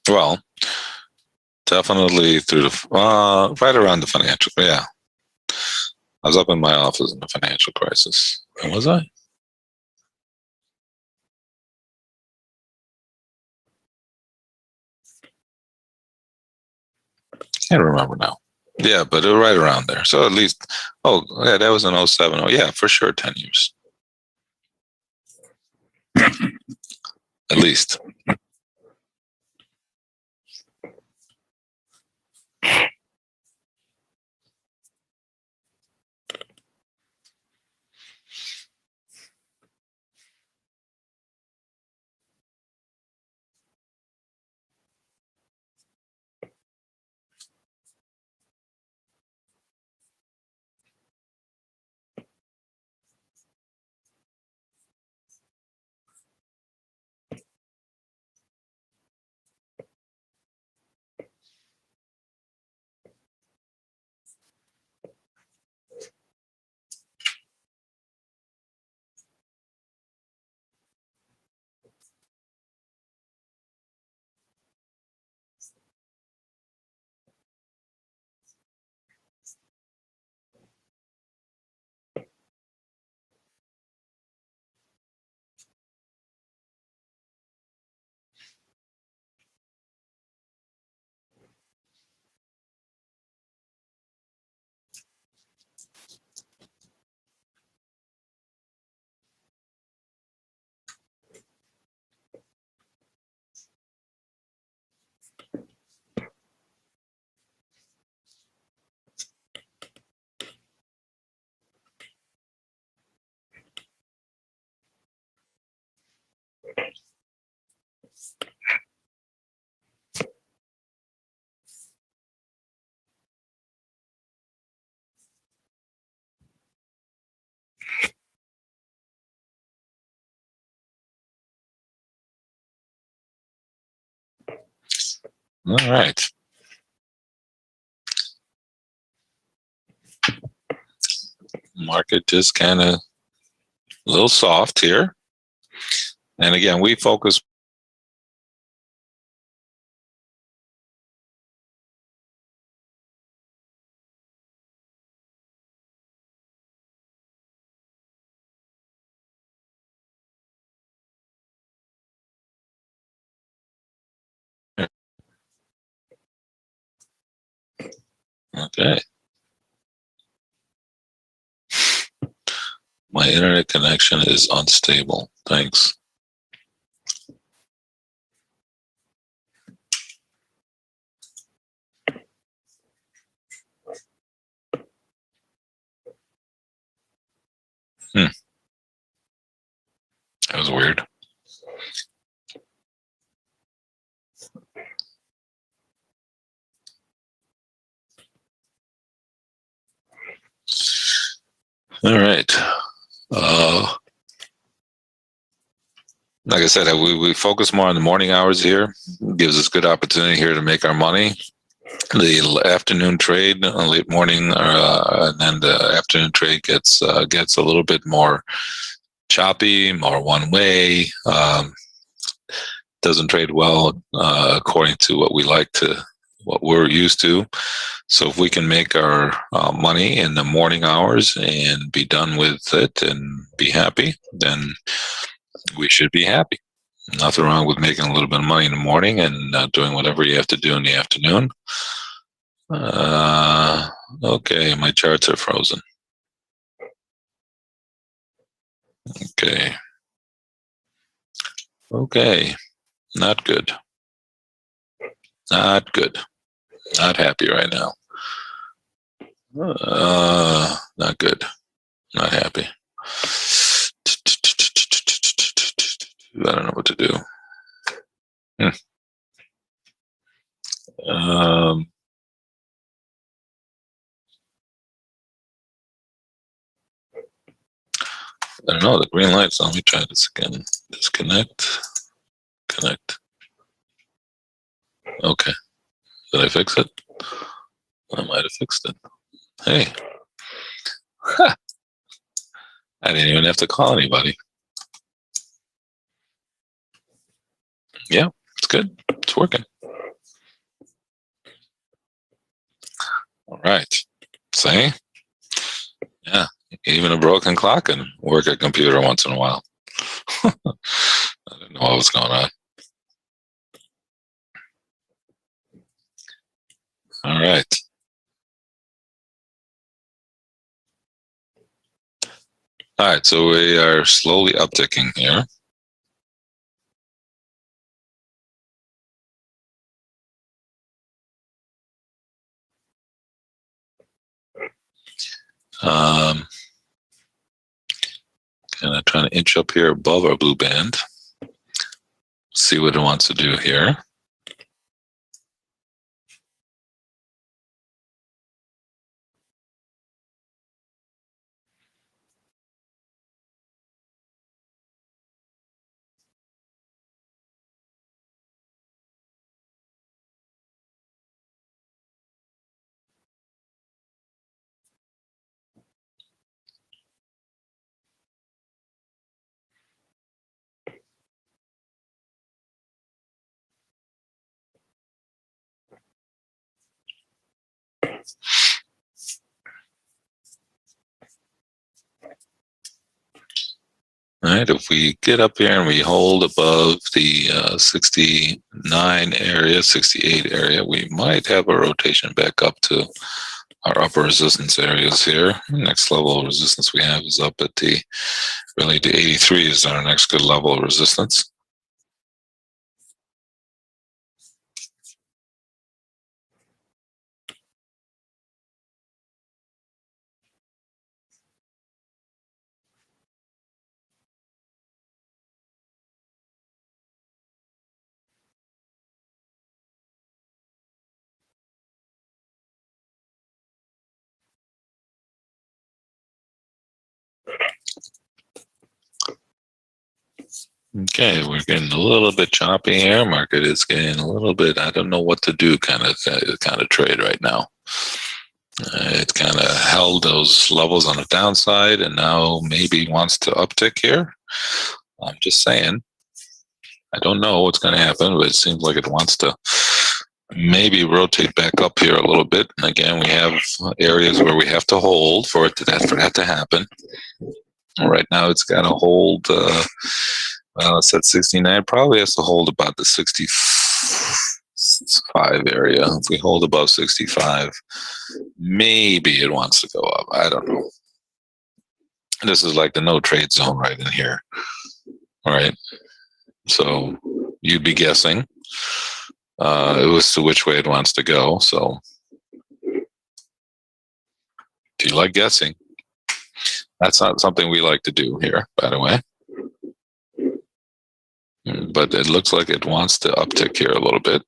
Well, definitely through right around the financial, yeah. I was up in my office in the financial crisis. And was I? Can't remember now. Yeah, but it was right around there. So at least, that was in 07. Oh, yeah, for sure, 10 years. At least. All right. Market just kind of a little soft here. And again, we focus. Okay. My internet connection is unstable. Thanks. That was weird. All right. Like I said, we focus more on the morning hours here. It gives us good opportunity here to make our money. The afternoon trade, late morning, and then the afternoon trade gets a little bit more choppy, more one way. Doesn't trade well according to what we're used to. So if we can make our money in the morning hours and be done with it and be happy, then we should be happy. Nothing wrong with making a little bit of money in the morning and doing whatever you have to do in the afternoon. Okay, my charts are frozen. Okay, not good. Not good. Not happy right now. Not good. Not happy. I don't know what to do. I don't know, the green light's on. Let me try this again. Disconnect. Connect. Okay. Did I fix it? I might have fixed it. Hey. Ha! I didn't even have to call anybody. Yeah, it's good. It's working. All right. See? Yeah. Even a broken clock can work a computer once in a while. I didn't know what was going on. All right. All right. So we are slowly upticking here. Kind of trying to inch up here above our blue band. See what it wants to do here. All right, if we get up here and we hold above the 69 area, 68 area, we might have a rotation back up to our upper resistance areas here. Next level of resistance we have is up at the 83 is our next good level of resistance. Okay, we're getting a little bit choppy here. Market is getting a little bit, I don't know what to do kind of trade right now. It kind of held those levels on the downside and now maybe wants to uptick here. I'm just saying. I don't know what's going to happen, but it seems like it wants to maybe rotate back up here a little bit. And again, we have areas where we have to hold for that to happen. Right now, it's got to hold. It's at 69. Probably has to hold about the 65 area. If we hold above 65, maybe it wants to go up. I don't know. This is like the no trade zone right in here. All right. So you'd be guessing it was to which way it wants to go. So do you like guessing? That's not something we like to do here, by the way. But it looks like it wants to uptick here a little bit.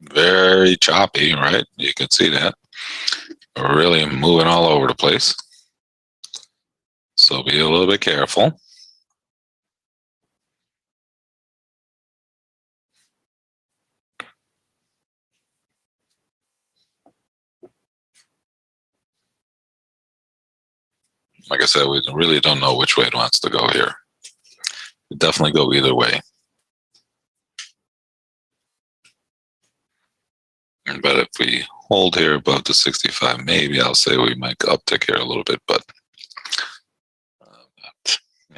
Very choppy, right? You can see that. We're really moving all over the place. So be a little bit careful. Like I said, we really don't know which way it wants to go here. It definitely go either way. But if we hold here above the 65, maybe I'll say we might uptick here a little bit, but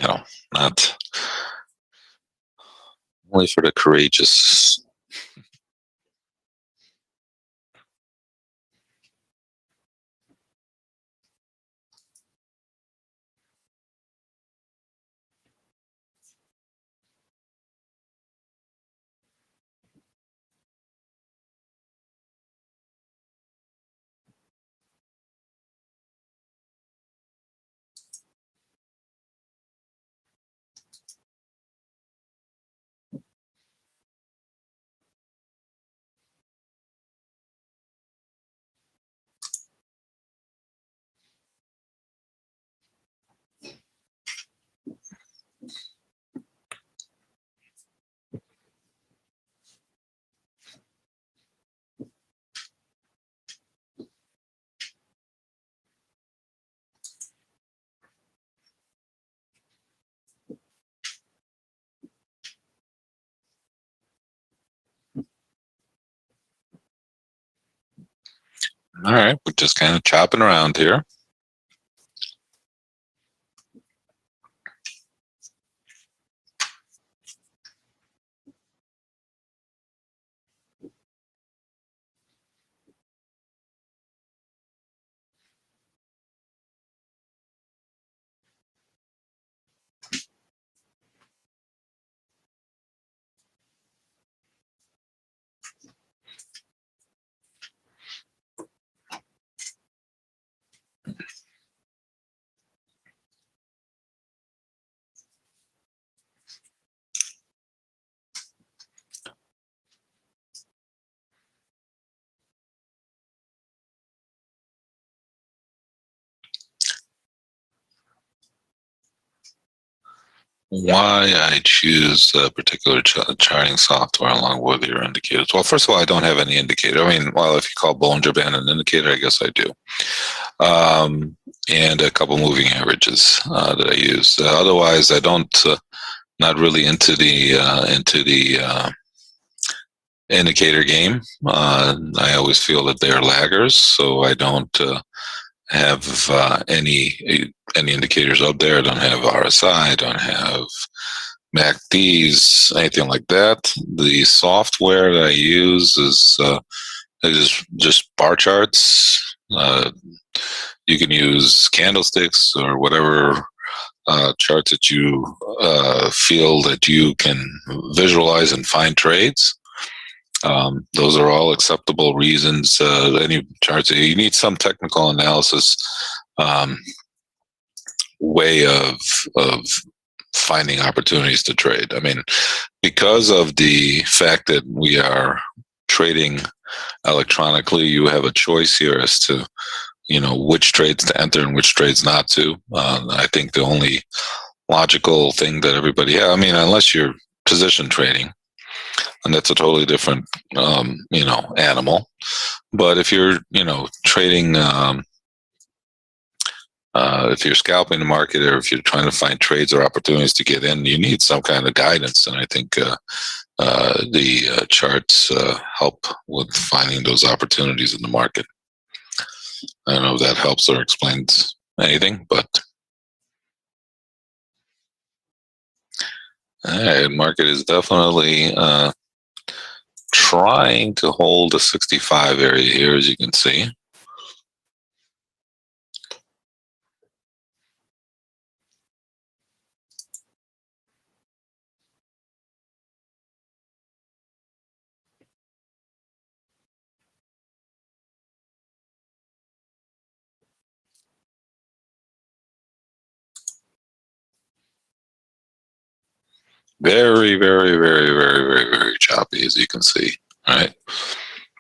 not only for the courageous. All right, we're just kind of chopping around here. Why I choose a particular charting software along with your indicators? Well, first of all, I don't have any indicator. I mean, well, if you call Bollinger Band an indicator, I guess I do. and a couple moving averages that I use. Otherwise, I don't. Not really into the indicator game. I always feel that they're laggers, so I don't have any indicators up there. I don't have RSI. I don't have MACDs, anything like that. The software that I use is just bar charts. You can use candlesticks or whatever charts that you feel that you can visualize and find trades. Those are all acceptable reasons. Any charts, you need some technical analysis way of finding opportunities to trade. I mean, because of the fact that we are trading electronically, you have a choice here as to which trades to enter and which trades not to. I think the only logical thing that everybody has, I mean, unless you're position trading, and that's a totally different, animal. But if you're, trading, if you're scalping the market, or if you're trying to find trades or opportunities to get in, you need some kind of guidance. And I think the charts help with finding those opportunities in the market. I don't know if that helps or explains anything, but market is definitely trying to hold the 65 area here, as you can see. Very, very, very, very, very, very choppy, as you can see. All right.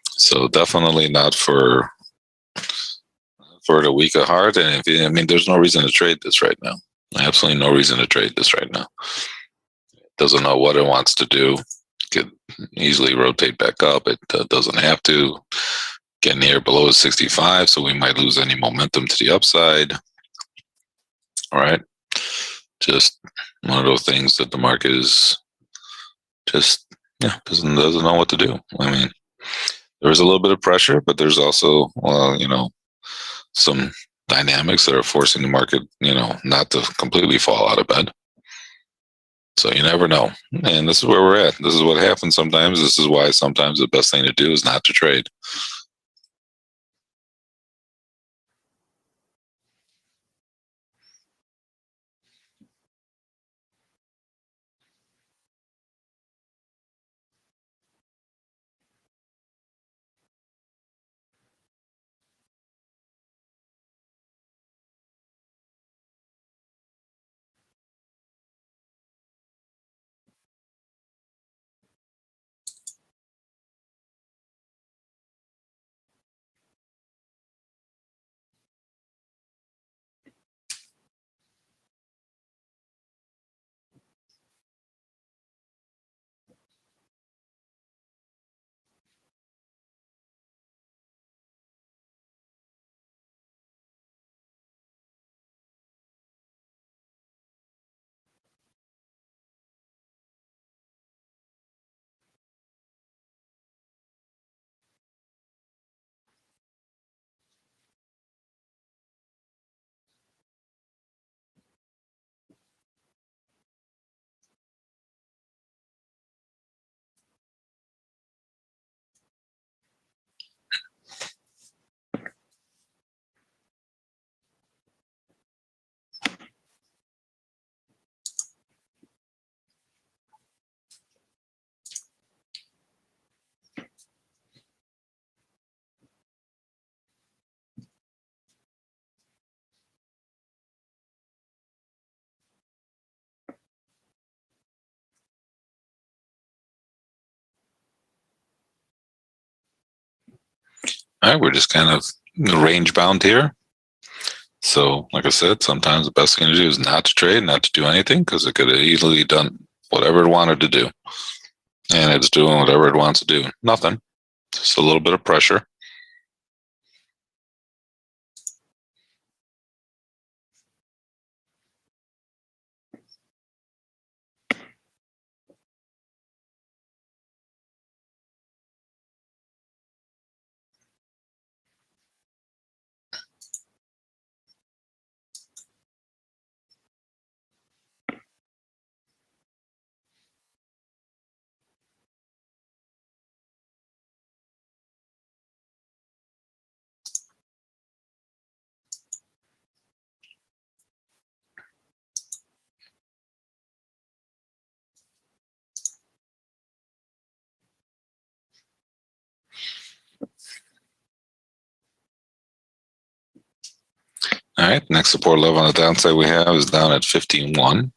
So definitely not for the weak of heart. And there's no reason to trade this right now. Absolutely no reason to trade this right now. It doesn't know what it wants to do. It could easily rotate back up. It doesn't have to. Getting here below 65, so we might lose any momentum to the upside. All right. Just one of those things that the market is just doesn't know what to do. I mean, there's a little bit of pressure, but there's also some dynamics that are forcing the market not to completely fall out of bed. So you never know. And this is where we're at. This is what happens sometimes. This is why sometimes the best thing to do is not to trade. All right, we're just kind of range bound here. So, like I said, sometimes the best thing to do is not to trade, not to do anything, because it could have easily done whatever it wanted to do. And it's doing whatever it wants to do. Nothing. Just a little bit of pressure. All right, next support level on the downside we have is down at 15.1.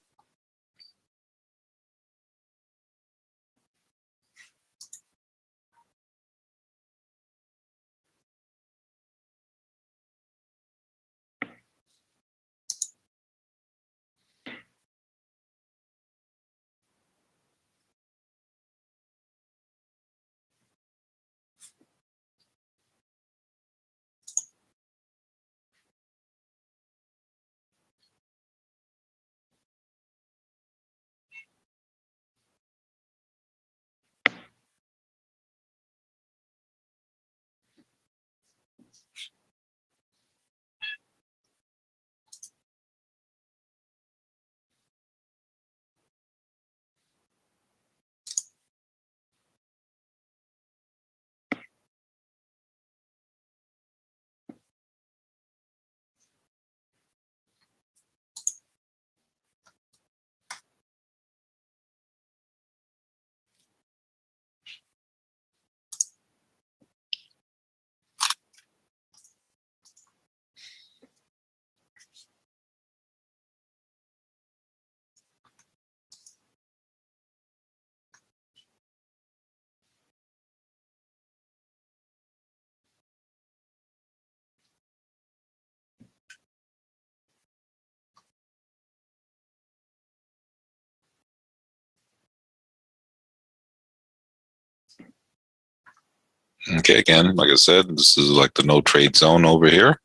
Okay, again, like I said, this is like the no trade zone over here.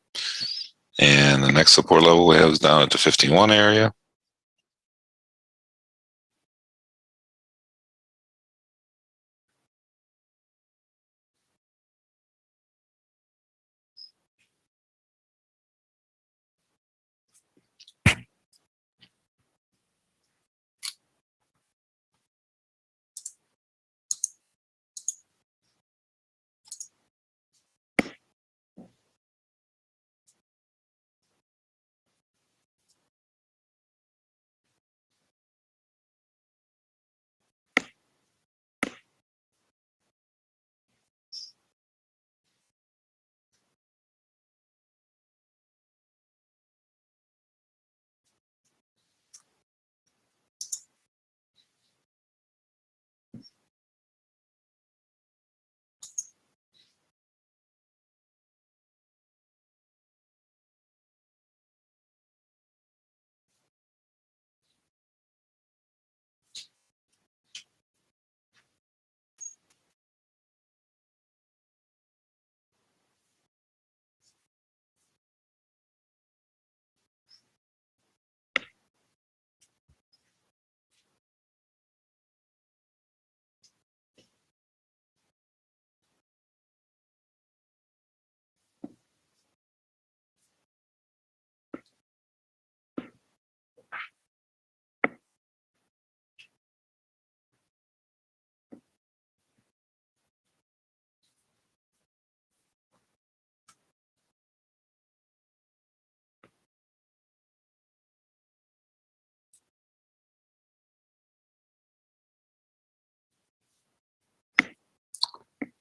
And the next support level we have is down at the 15.1 area.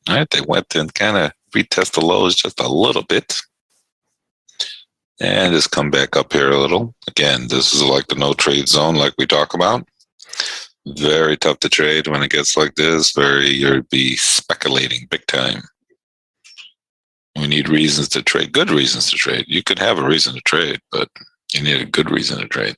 All right, they went and kind of retest the lows just a little bit. And just come back up here a little. Again, this is like the no trade zone like we talk about. Very tough to trade when it gets like this. You'll be speculating big time. We need reasons to trade, good reasons to trade. You could have a reason to trade, but you need a good reason to trade.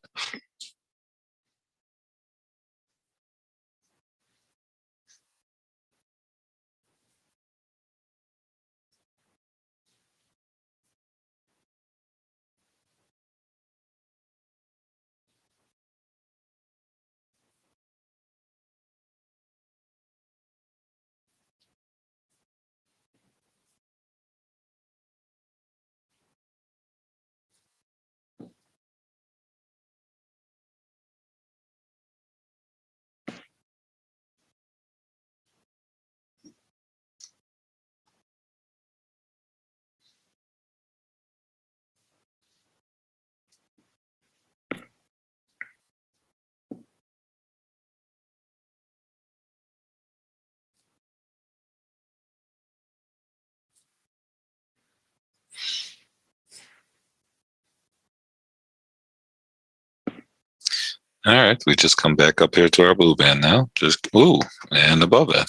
All right, we just come back up here to our blue band now. Just ooh, and above that.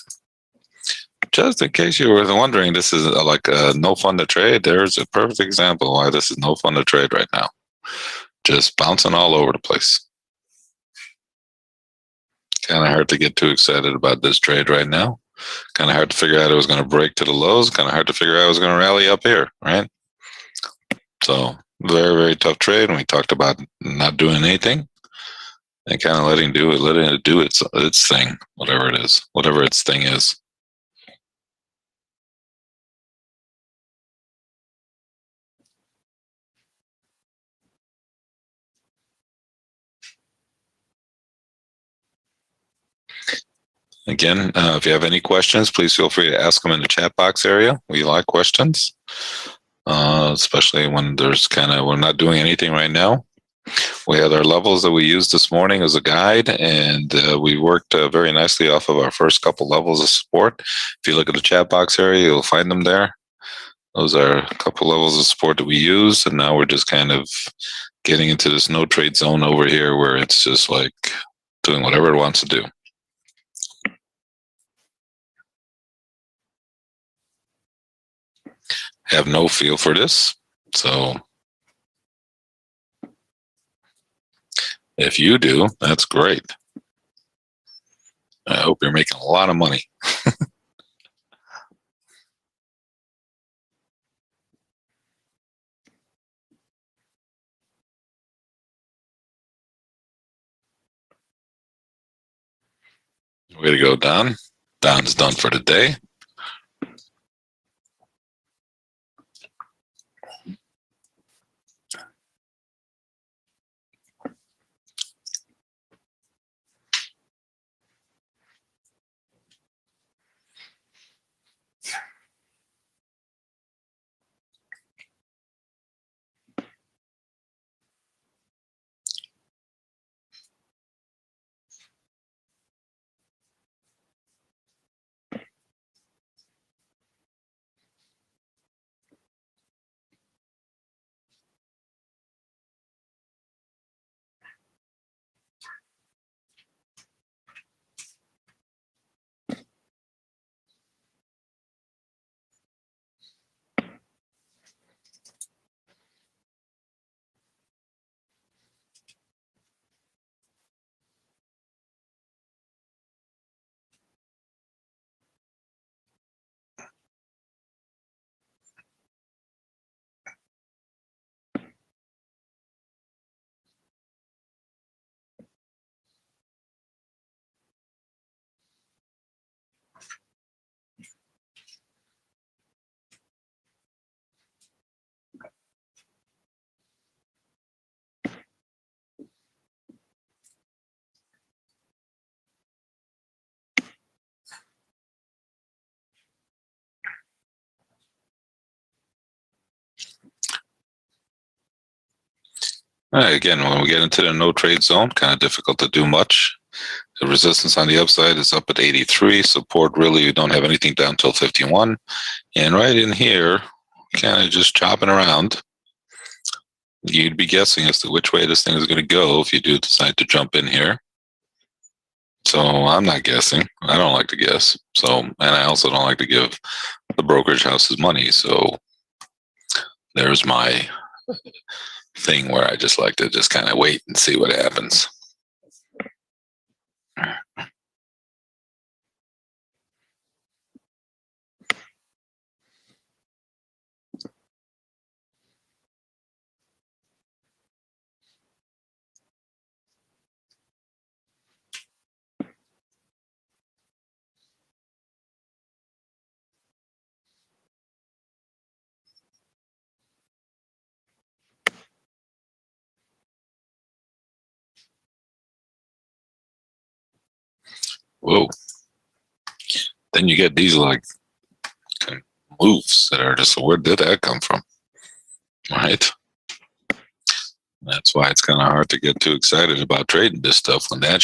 Just in case you were wondering, this is like no fun to trade. There's a perfect example why this is no fun to trade right now. Just bouncing all over the place. Kind of hard to get too excited about this trade right now. Kind of hard to figure out it was going to break to the lows. Kind of hard to figure out it was going to rally up here, right? So very, very tough trade. And we talked about not doing anything and kind of letting it do its thing, whatever it is, whatever its thing is. Again, if you have any questions, please feel free to ask them in the chat box area. We like questions, especially when we're not doing anything right now. We had our levels that we used this morning as a guide, and we worked very nicely off of our first couple levels of support. If you look at the chat box area, you'll find them there. Those are a couple levels of support that we use, and now we're just kind of getting into this no trade zone over here where it's just like doing whatever it wants to do. Have no feel for this. So if you do, that's great. I hope you're making a lot of money. Way to go, Don. Don's done for the day. All right, again, when we get into the no trade zone, kind of difficult to do much. The resistance on the upside is up at 83. Support, really, you don't have anything down till 51. And right in here, kind of just chopping around. You'd be guessing as to which way this thing is going to go if you do decide to jump in here. So I'm not guessing. I don't like to guess. So, and I also don't like to give the brokerage houses money. So there's my thing where I just like to just kind of wait and see what happens. Whoa. Then you get these like kind of moves that are just, where did that come from? Right. That's why it's kind of hard to get too excited about trading this stuff when that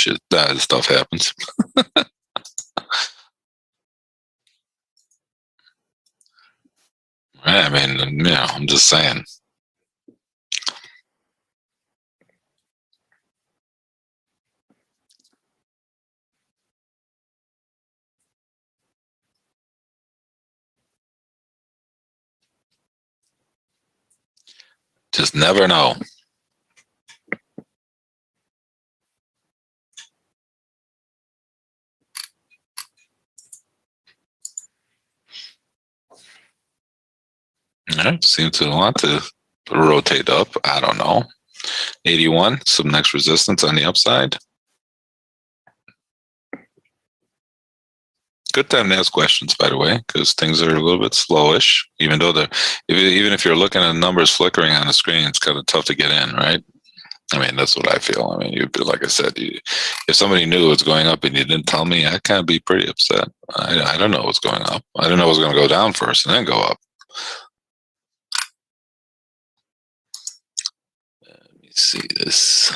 stuff happens. I mean, yeah, I'm just saying. Just never know. All right, seem to want to rotate up. I don't know. 81, some next resistance on the upside. Good time to ask questions, by the way, because things are a little bit slowish. Even though even if you're looking at numbers flickering on the screen, it's kind of tough to get in, right? I mean, that's what I feel. I mean, like I said, if somebody knew it's going up and you didn't tell me, I'd kind of be pretty upset. I don't know what's going up. I don't know what's going to go down first and then go up. Let me see this.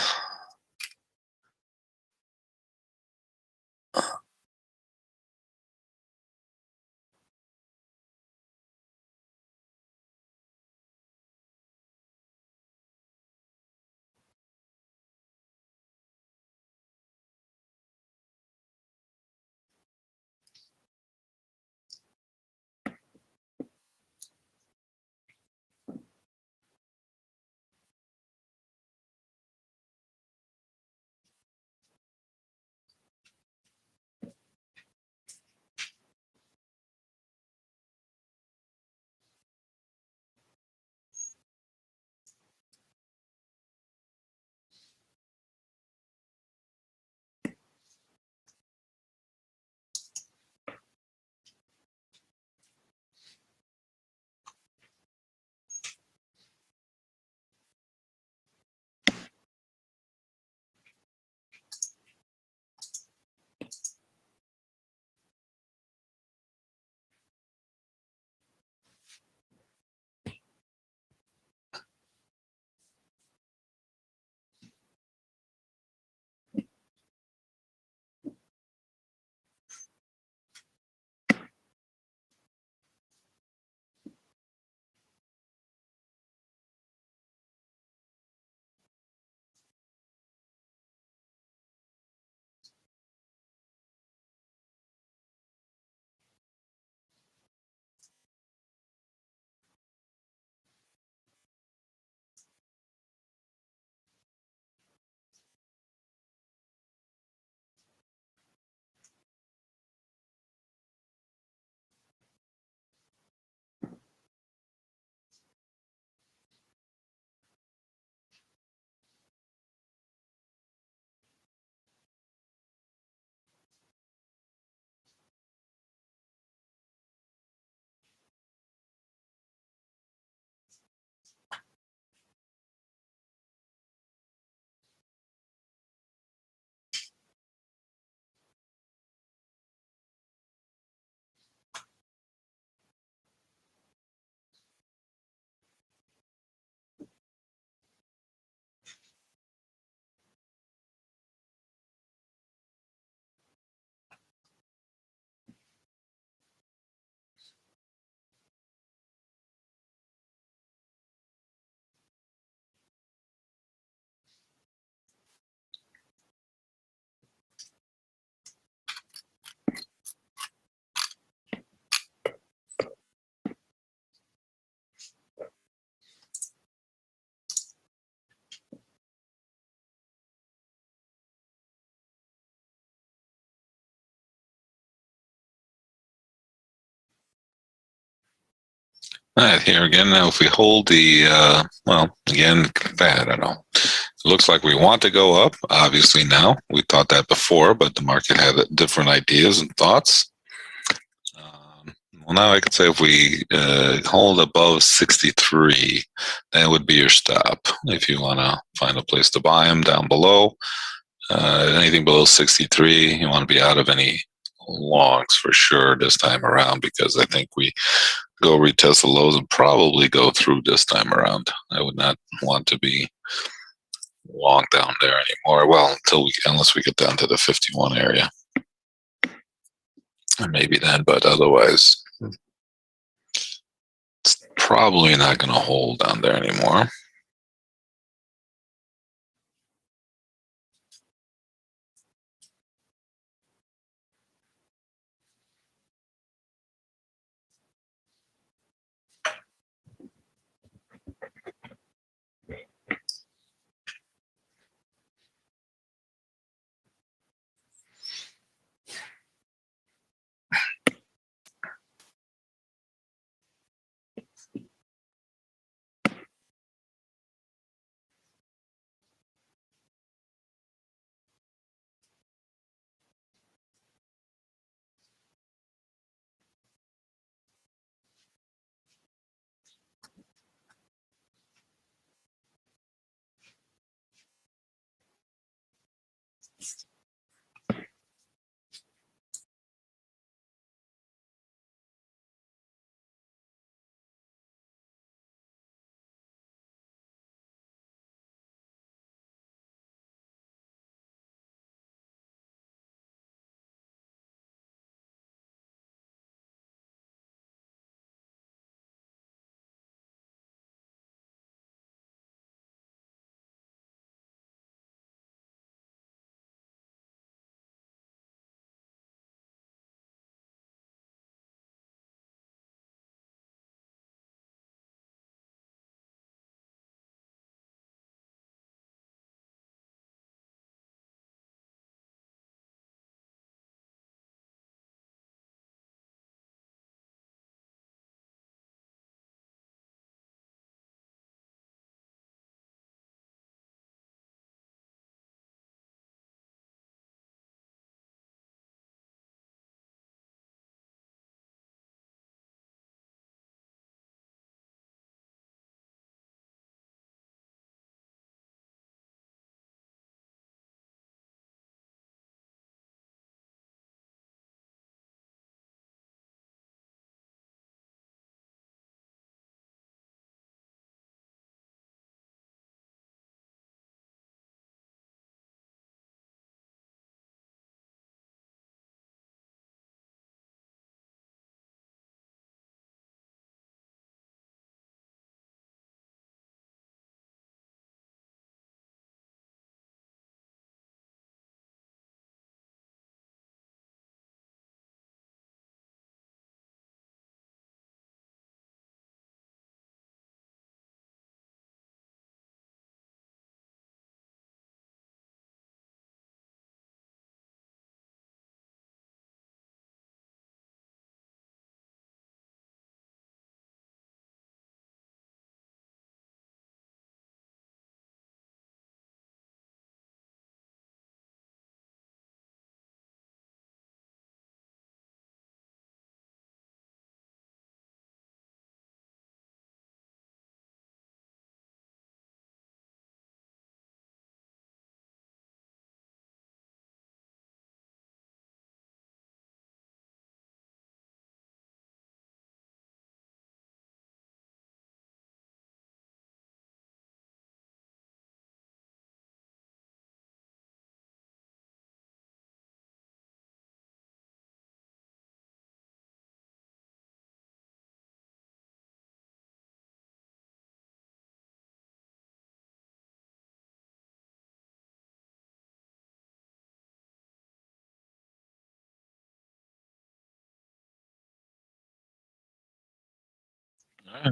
All right, here again. Now, if we hold the, well, again, I don't know. It looks like we want to go up, obviously, now. We thought that before, but the market had different ideas and thoughts. Well, now I could say if we hold above 63, that would be your stop. If you want to find a place to buy them down below, anything below 63, you want to be out of any longs for sure this time around, because I think we go retest the lows and probably go through this time around. I would not want to be long down there anymore. Well, unless we get down to the 51 area, and maybe then. But otherwise, it's probably not going to hold down there anymore.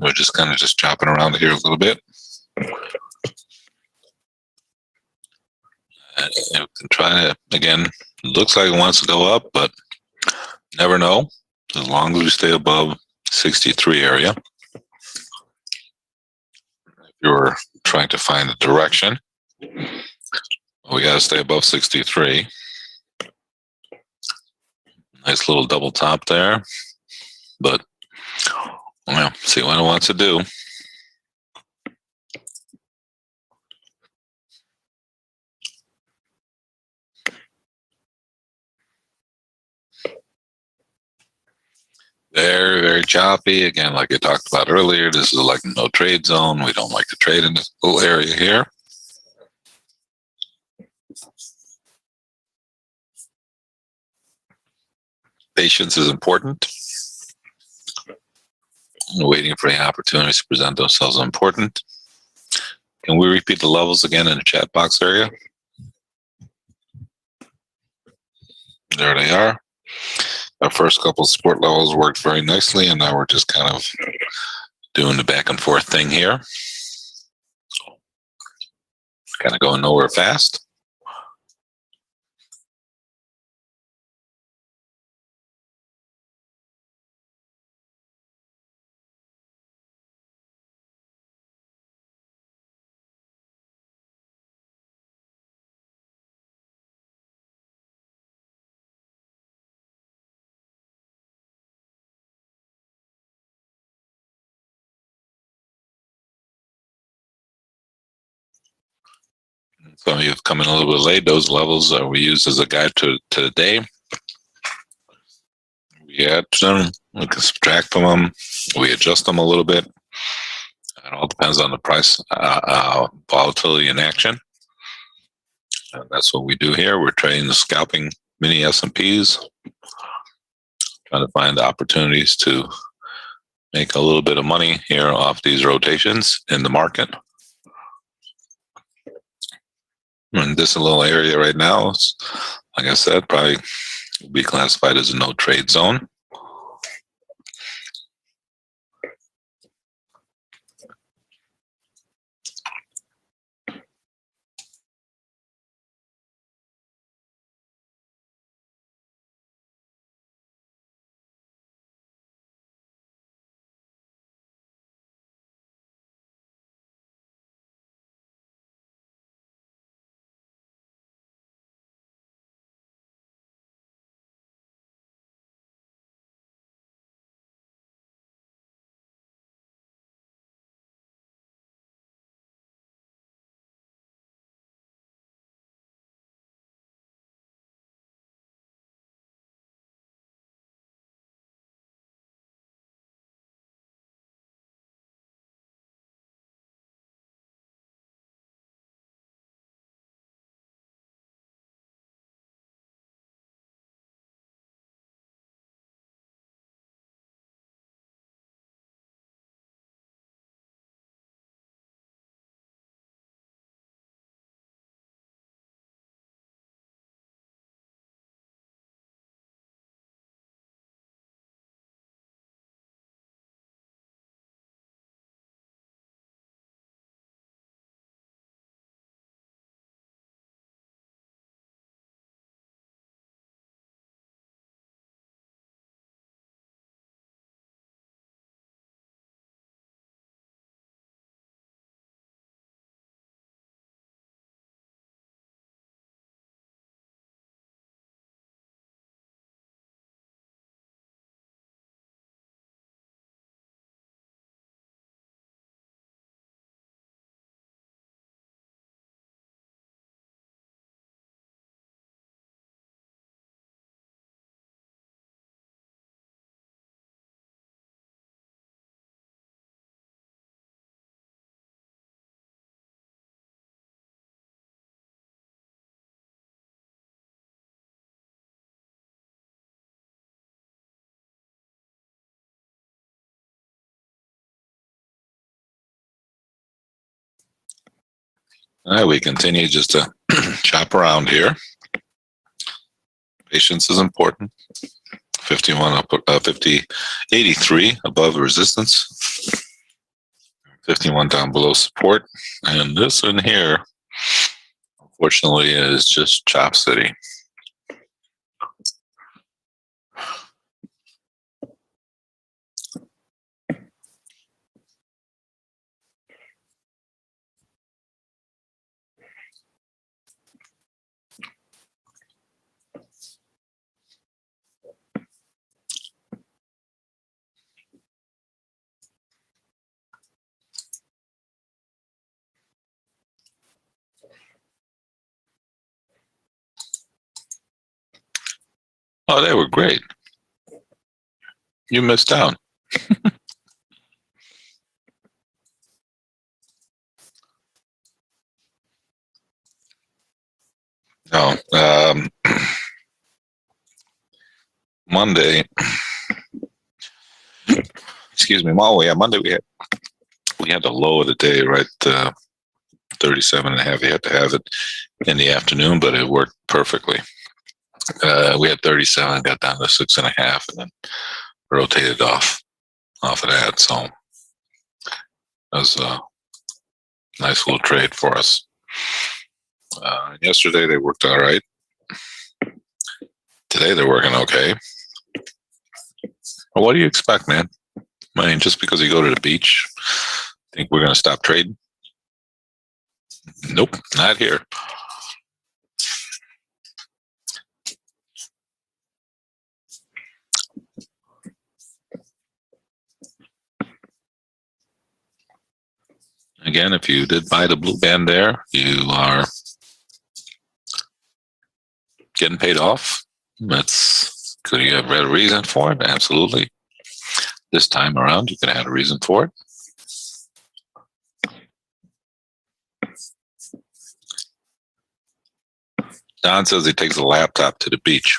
We're just kind of just chopping around here a little bit. And we can try to, again, looks like it wants to go up, but never know. As long as we stay above 63 area. If you're trying to find the direction, we got to stay above 63. Nice little double top there, but well, see what it wants to do. Very, very choppy. Again, like I talked about earlier, this is like no trade zone. We don't like to trade in this little area here. Patience is important. Waiting for the opportunities to present themselves is important. Can we repeat the levels again in the chat box area? There they are. Our first couple of support levels worked very nicely, and now we're just kind of doing the back and forth thing here. Kind of going nowhere fast. Some of you have come in a little bit late. Those levels we use as a guide to the day. We add them, we can subtract from them, we adjust them a little bit. It all depends on the price volatility in action. And that's what we do here. We're trading the scalping mini S&Ps, trying to find opportunities to make a little bit of money here off these rotations in the market. And this little area right now, is, like I said, probably will be classified as a no trade zone. All right, we continue just to chop around here. Patience is important. 51 up, 83 above resistance. 51 down below support. And this in here, unfortunately, is just Chop City. Oh, they were great. You missed out. No, Monday. Excuse me. Oh, yeah, Monday we had the low of the day, right? 37 and a half. You had to have it in the afternoon, but it worked perfectly. We had 37, got down to 6.5, and then rotated off of that. So that was a nice little trade for us. Yesterday they worked all right. Today they're working okay. Well, what do you expect, man? I mean, just because you go to the beach, think we're going to stop trading? Nope, not here. Again, if you did buy the blue band there, you are getting paid off. Could you have read a reason for it? Absolutely. This time around, you could have had a reason for it. Don says he takes a laptop to the beach.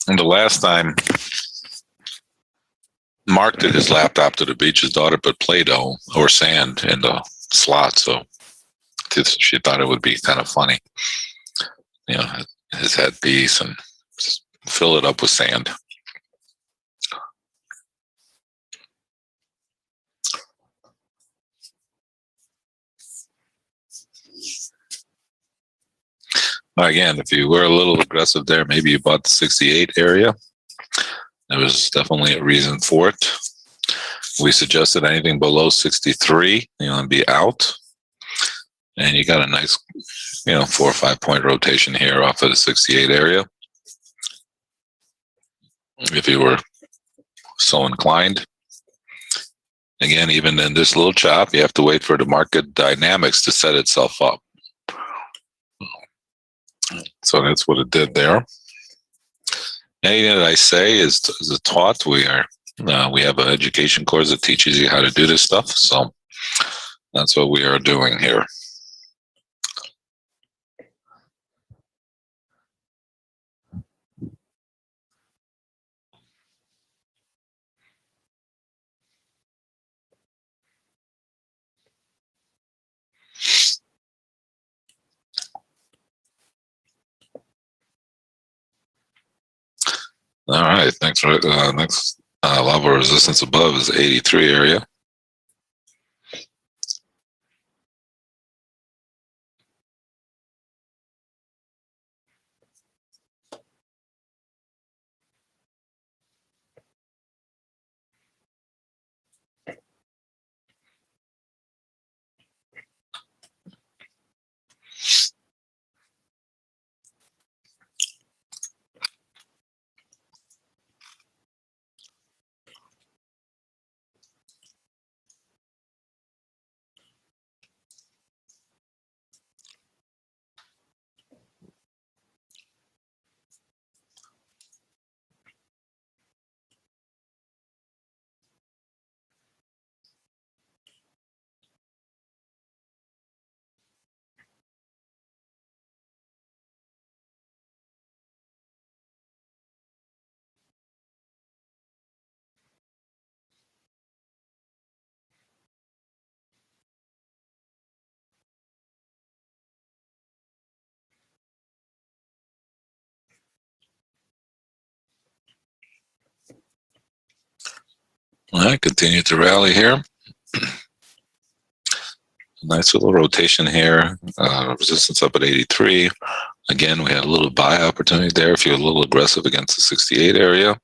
And the last time Mark did his laptop to the beach, his daughter put Play-Doh or sand in the slot, so she thought it would be kind of funny. You know, his headpiece and just fill it up with sand. Again, if you were a little aggressive there, maybe you bought the 68 area. There was definitely a reason for it. We suggested anything below 63, be out. And you got a nice, 4 or 5 point rotation here off of the 68 area. If you were so inclined. Again, even in this little chop, you have to wait for the market dynamics to set itself up. So that's what it did there. Anything that I say is taught. We have an education course that teaches you how to do this stuff. So that's what we are doing here. All right, thanks. Next level of resistance above is 83 area. All right, continue to rally here. Nice little rotation here. Resistance up at 83. Again, we had a little buy opportunity there if you're a little aggressive against the 68 area.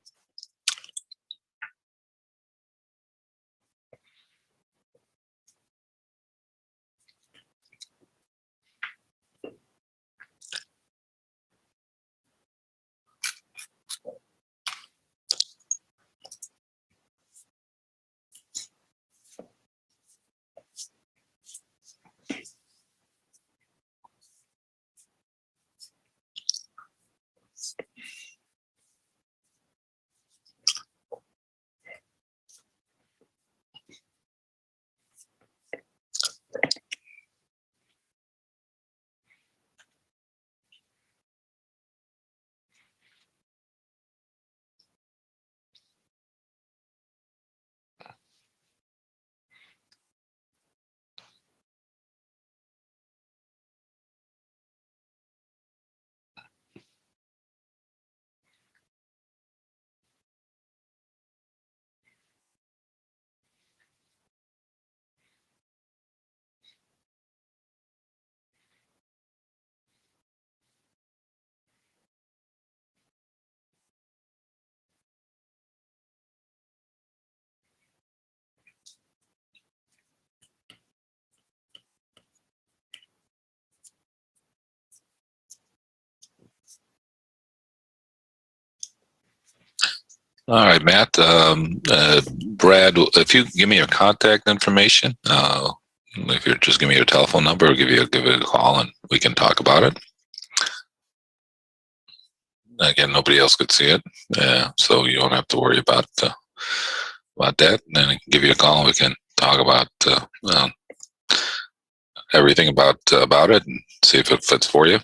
All right, Matt. Brad, if you give me your contact information, if you just give me your telephone number, or give it a call, and we can talk about it. Again, nobody else could see it, so you don't have to worry about that. And then I can give you a call, and we can talk about everything about it, and see if it fits for you.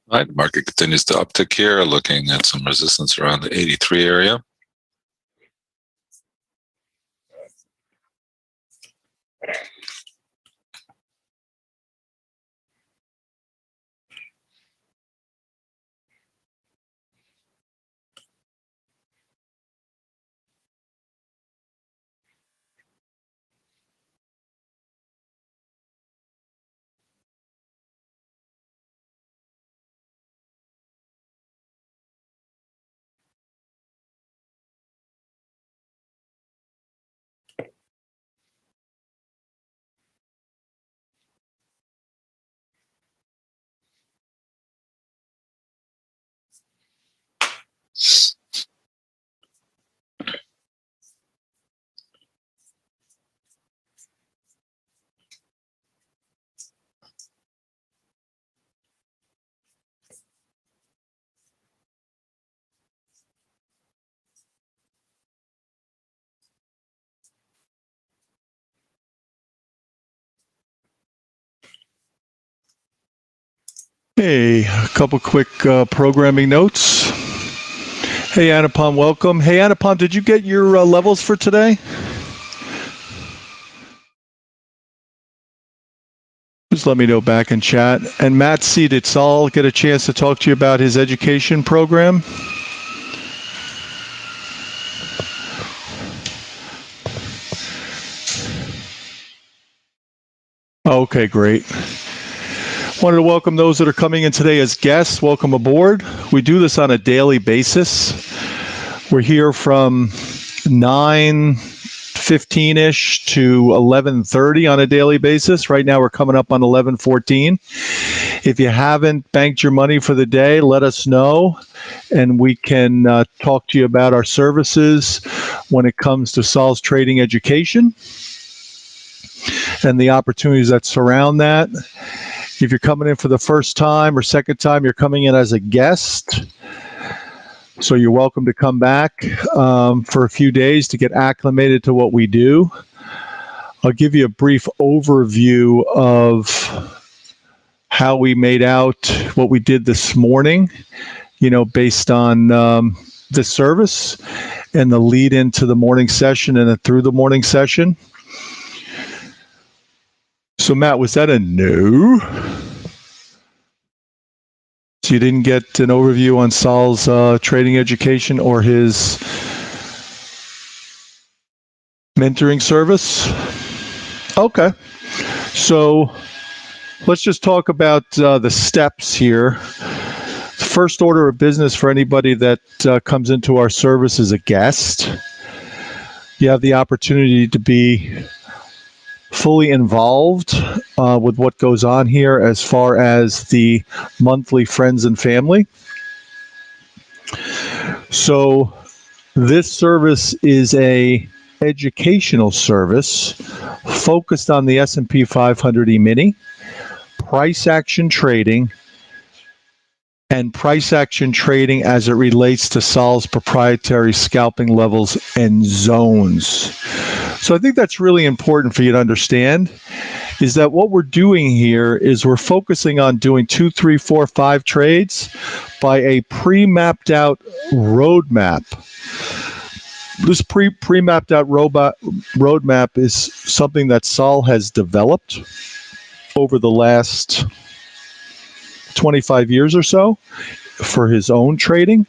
All right, market continues to uptick here, looking at some resistance around the 83 area. Hey, a couple quick programming notes. Hey, Anupam, welcome. Hey, Anupam, did you get your levels for today? Just let me know back in chat. And Matt C., did Saul get a chance to talk to you about his education program? Okay, great. Wanted to welcome those that are coming in today as guests. Welcome aboard. We do this on a daily basis. We're here from 9:15-ish to 11:30 on a daily basis. Right now we're coming up on 11:14. If you haven't banked your money for the day, let us know, and we can talk to you about our services when it comes to Sol's trading education and the opportunities that surround that. If you're coming in for the first time or second time, you're coming in as a guest. So you're welcome to come back for a few days to get acclimated to what we do. I'll give you a brief overview of how we made out what we did this morning, based on the service and the lead into the morning session and then through the morning session. So Matt, was that a no? So you didn't get an overview on Sol's trading education or his mentoring service? Okay. So let's just talk about the steps here. First order of business for anybody that comes into our service as a guest. You have the opportunity to be fully involved with what goes on here as far as the monthly friends and family. So this service is a educational service focused on the S&P 500 E-mini, price action trading, and price action trading as it relates to Sol's proprietary scalping levels and zones. So I think that's really important for you to understand, is that what we're doing here is we're focusing on doing 2, 3, 4, 5 trades by a pre-mapped out roadmap. This pre-mapped out roadmap is something that Sol has developed over the last 25 years or so for his own trading.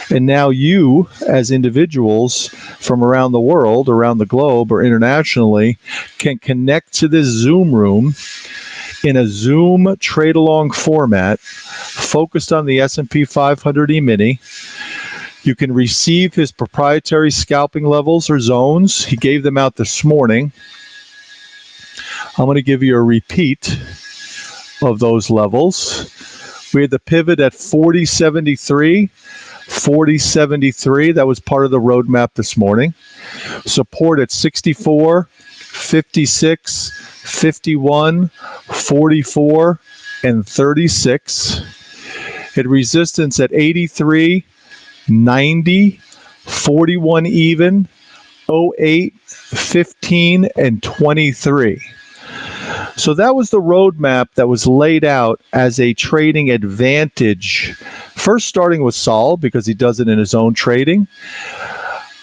And now you, as individuals from around the world, around the globe, or internationally, can connect to this Zoom room in a Zoom trade-along format focused on the S&P 500 E-mini. You can receive his proprietary scalping levels or zones. He gave them out this morning. I'm going to give you a repeat of those levels. We had the pivot at 4073, 4073. That was part of the roadmap this morning. Support at 64, 56, 51, 44, and 36. Hit resistance at 83, 90, 41 even, 08, 15, and 23. So that was the roadmap that was laid out as a trading advantage. First starting with Sol, because he does it in his own trading.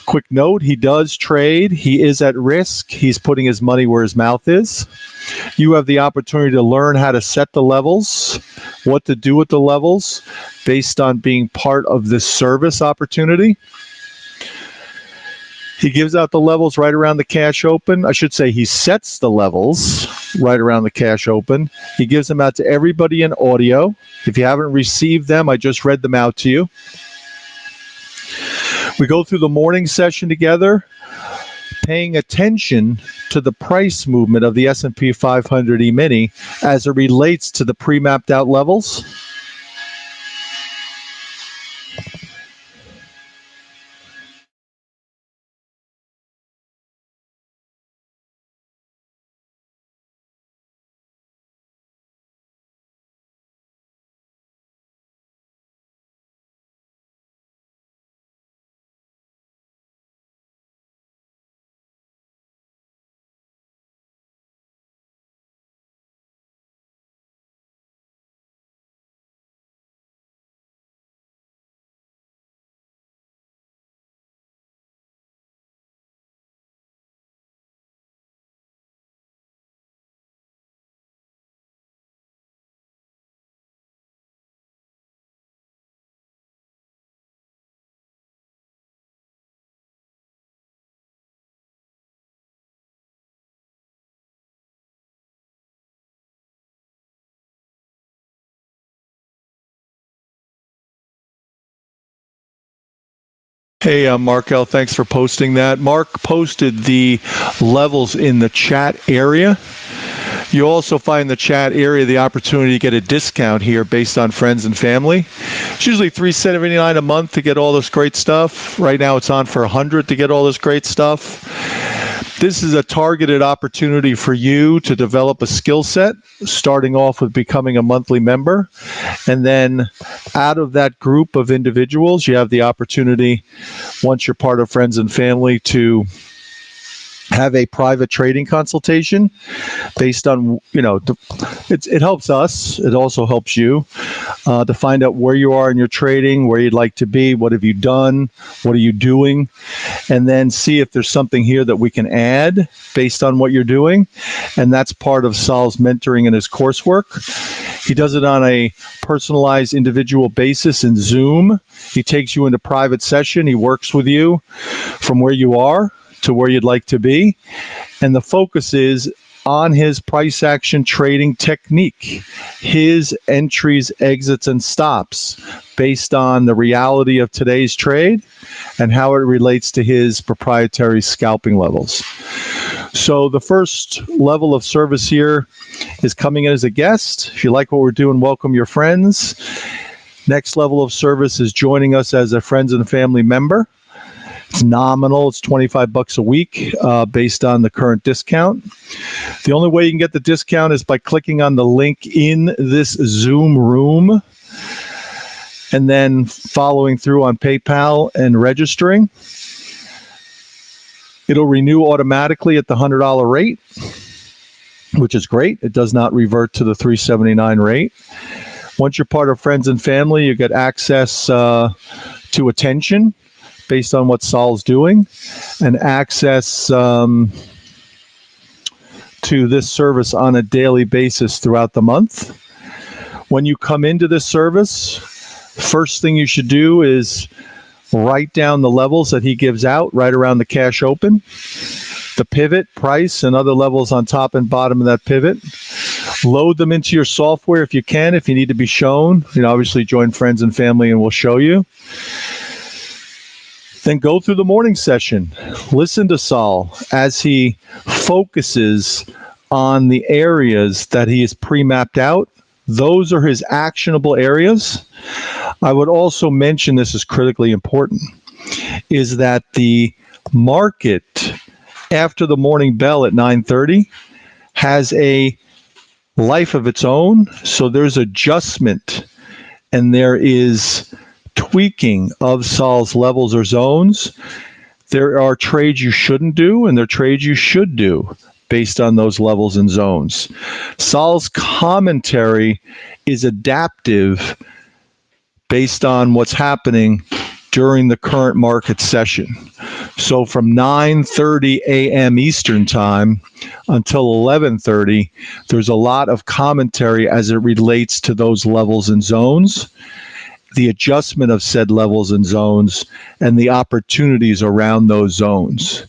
Quick note, he does trade. He is at risk. He's putting his money where his mouth is. You have the opportunity to learn how to set the levels, what to do with the levels, based on being part of this service opportunity. He gives out the levels right around the cash open. I should say he sets the levels right around the cash open. He gives them out to everybody in audio. If you haven't received them, I just read them out to you. We go through the morning session together, paying attention to the price movement of the S&P 500 E-mini as it relates to the pre-mapped out levels. Hey, Markel, thanks for posting that. Mark posted the levels in the chat area. You also find in the chat area the opportunity to get a discount here based on friends and family. It's usually $3.79 a month to get all this great stuff. Right now it's on for $100 to get all this great stuff. This is a targeted opportunity for you to develop a skill set, starting off with becoming a monthly member. And then out of that group of individuals, you have the opportunity, once you're part of friends and family, to have a private trading consultation based on, it helps us. It also helps you to find out where you are in your trading, where you'd like to be, what have you done, what are you doing, and then see if there's something here that we can add based on what you're doing. And that's part of Sal's mentoring and his coursework. He does it on a personalized individual basis in Zoom. He takes you into private session. He works with you from where you are to where you'd like to be. And the focus is on his price action trading technique, his entries, exits, and stops based on the reality of today's trade and how it relates to his proprietary scalping levels. So the first level of service here is coming in as a guest. If you like what we're doing, welcome your friends. Next level of service is joining us as a friends and family member. It's nominal. It's $25 a week based on the current discount. The only way you can get the discount is by clicking on the link in this Zoom room and then following through on PayPal and registering. It'll renew automatically at the $100 rate, which is great. It does not revert to the $379 rate. Once you're part of friends and family, you get access to attention based on what Sal's doing, and access to this service on a daily basis throughout the month. When you come into this service, first thing you should do is write down the levels that he gives out right around the cash open, the pivot, price, and other levels on top and bottom of that pivot. Load them into your software if you can. If you need to be shown, obviously join friends and family and we'll show you. Then go through the morning session. Listen to Sal as he focuses on the areas that he has pre-mapped out. Those are his actionable areas. I would also mention, this is critically important, is that the market after the morning bell at 9:30 has a life of its own. So there's adjustment and there is tweaking of Sal's levels or zones. There are trades you shouldn't do, and there are trades you should do based on those levels and zones. Sal's commentary is adaptive based on what's happening during the current market session. So from 9:30 a.m. Eastern time until 11:30, there's a lot of commentary as it relates to those levels and zones, the adjustment of said levels and zones, and the opportunities around those zones.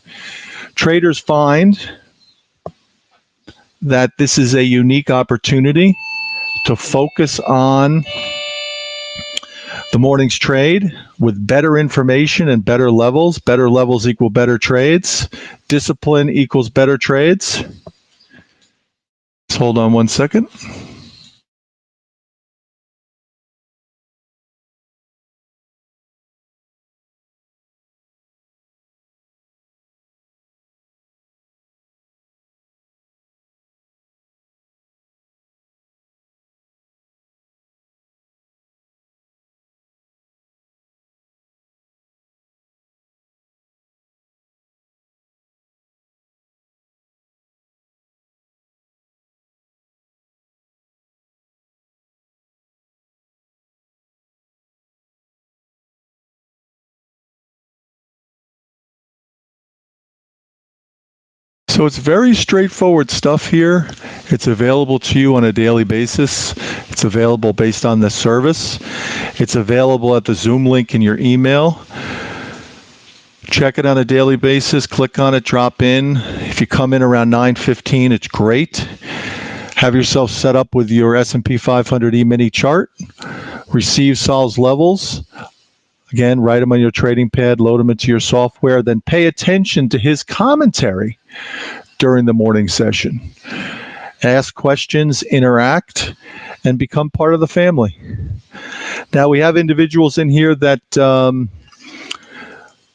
Traders find that this is a unique opportunity to focus on the morning's trade with better information and better levels. Better levels equal better trades. Discipline equals better trades. Let's hold on one second. So it's very straightforward stuff here. It's available to you on a daily basis. It's available based on this service. It's available at the Zoom link in your email. Check it on a daily basis. Click on it, drop in. If you come in around 9:15, it's great. Have yourself set up with your S&P 500 E-mini chart. Receive Sal's levels. Again, write them on your trading pad, load them into your software, then pay attention to his commentary during the morning session. ask questions, interact, and become part of the family. Now, we have individuals in here that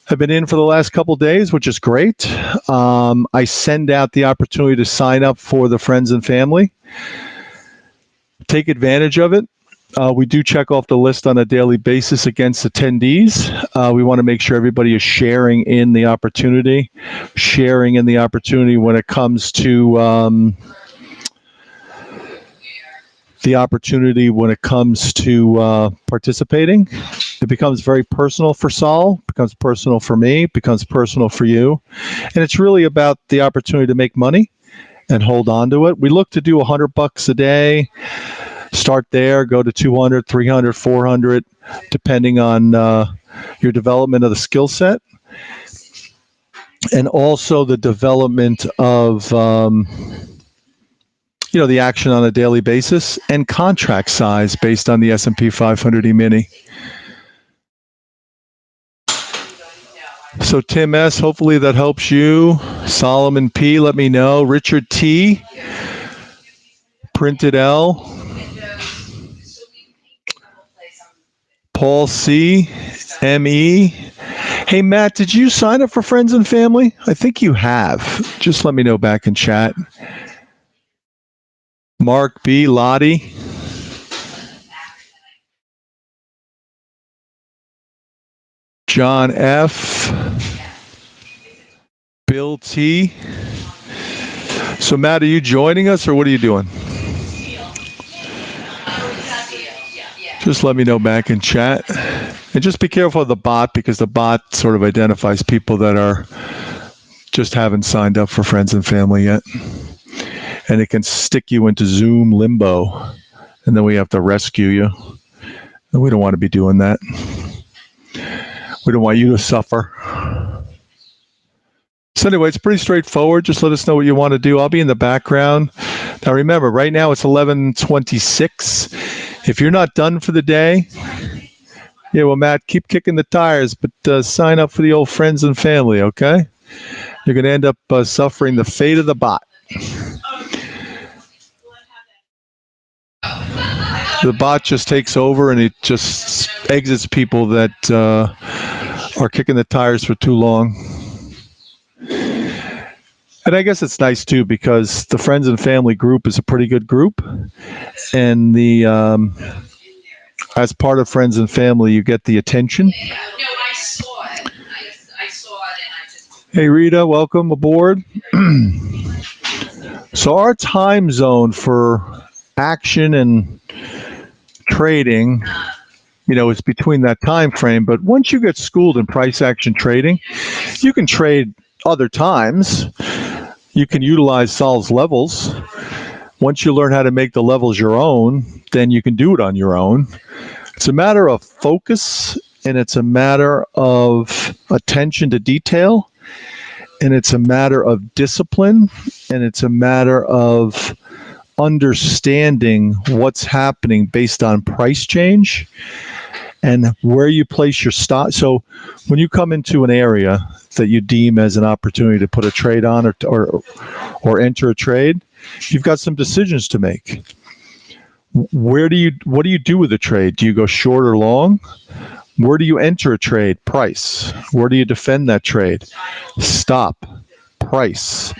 have been in for the last couple days, which is great. I send out the opportunity to sign up for the friends and family. Take advantage of it. We do check off the list on a daily basis against attendees. We want to make sure everybody is sharing in the opportunity when it comes to participating. It becomes very personal for Saul, becomes personal for me, becomes personal for you. And it's really about the opportunity to make money and hold on to it. We look to do $100 a day. Start there, go to 200, 300, 400, depending on your development of the skill set. And also the development of the action on a daily basis and contract size based on the S&P 500 E-mini. So Tim S., hopefully that helps you. Solomon P., let me know. Richard T., Printed L., Paul C., M.E. Hey, Matt, did you sign up for Friends and Family? I think you have. Just let me know back in chat. Mark B., Lottie. John F., Bill T. So, Matt, are you joining us or what are you doing? Just let me know back in chat. And just be careful of the bot, because the bot sort of identifies people that are just haven't signed up for Friends and Family yet. And it can stick you into Zoom limbo. And then we have to rescue you. And we don't want to be doing that. We don't want you to suffer. So anyway, it's pretty straightforward. Just let us know what you want to do. I'll be in the background. Now remember, right now it's 11:26. If you're not done for the day, well, Matt, keep kicking the tires, but sign up for the old Friends and Family, okay? You're going to end up suffering the fate of the bot. The bot just takes over and it just exits people that are kicking the tires for too long. And I guess it's nice too, because the Friends and Family group is a pretty good group, and the as part of Friends and Family, you get the attention. No, I saw it. I saw it, and I just. Hey Rita, welcome aboard. So our time zone for action and trading, is between that time frame. But once you get schooled in price action trading, you can trade other times. You can utilize Saul's levels. Once you learn how to make the levels your own, then you can do it on your own. It's a matter of focus, and it's a matter of attention to detail, and it's a matter of discipline, and it's a matter of understanding what's happening based on price change and where you place your stop. So when you come into an area that you deem as an opportunity to put a trade on or enter a trade, you've got some decisions to make. What do you do with a trade? Do you go short or long? Where do you enter a trade? Price. Where do you defend that trade? Stop. Price.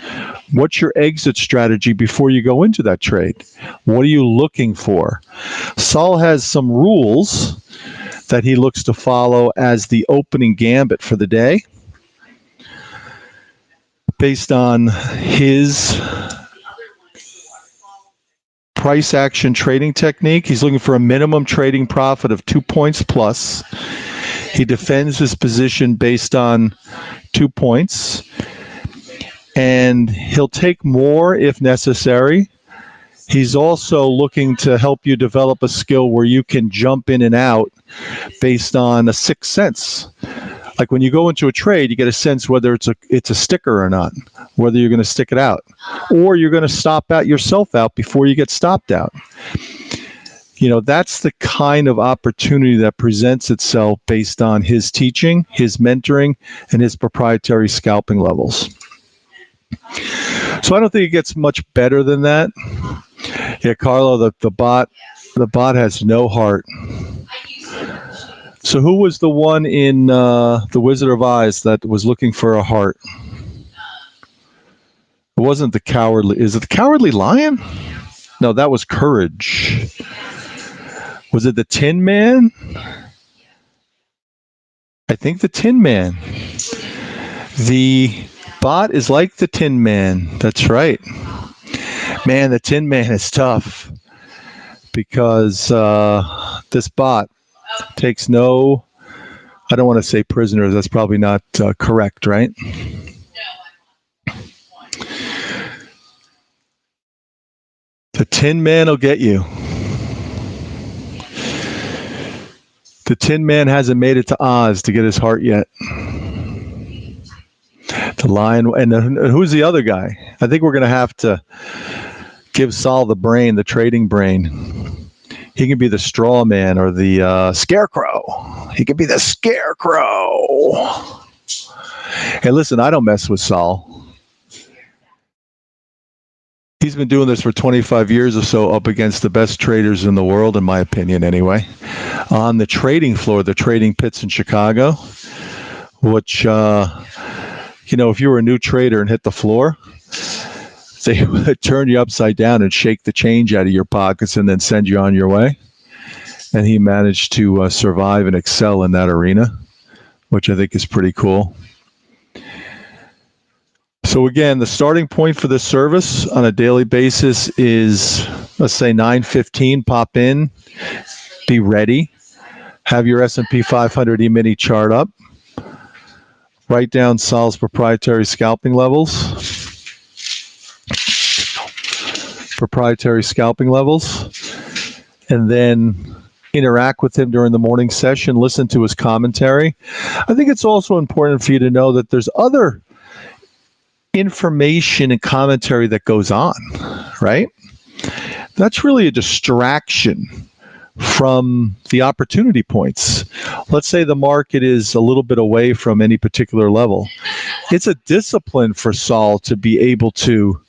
What's your exit strategy before you go into that trade? What are you looking for? Saul has some rules that he looks to follow as the opening gambit for the day, based on his price action trading technique. He's looking for a minimum trading profit of 2 points plus. He defends his position based on 2 points, and he'll take more if necessary. He's also looking to help you develop a skill where you can jump in and out based on a sixth sense. Like when you go into a trade, you get a sense whether it's a sticker or not, whether you're going to stick it out, or you're going to stop out yourself out before you get stopped out. That's the kind of opportunity that presents itself based on his teaching, his mentoring, and his proprietary scalping levels. So I don't think it gets much better than that. Yeah, Carlo, the bot has no heart. I used it. So who was the one in The Wizard of Oz that was looking for a heart? It wasn't the cowardly. Is it the Cowardly Lion? No, that was Courage. Was it the Tin Man? I think the Tin Man. The bot is like the Tin Man. That's right. Man, the Tin Man is tough because this bot takes no, I don't want to say prisoners. That's probably not correct, right? The Tin Man will get you. The Tin Man hasn't made it to Oz to get his heart yet. The Lion, and who's the other guy? I think we're going to have to give Saul the brain, the trading brain. He can be the straw man or the scarecrow. He can be the scarecrow. Hey, listen, I don't mess with Saul. He's been doing this for 25 years or so, up against the best traders in the world, in my opinion, anyway. On the trading floor, the trading pits in Chicago, which, if you were a new trader and hit the floor, they would turn you upside down and shake the change out of your pockets and then send you on your way. And he managed to survive and excel in that arena, which I think is pretty cool. So again, the starting point for this service on a daily basis is, let's say 9:15, pop in, be ready, have your S&P 500 E-mini chart up, write down Saul's proprietary scalping levels, and then interact with him during the morning session, listen to his commentary. I think it's also important for you to know that there's other information and commentary that goes on, right? That's really a distraction from the opportunity points. Let's say the market is a little bit away from any particular level. It's a discipline for Saul to be able to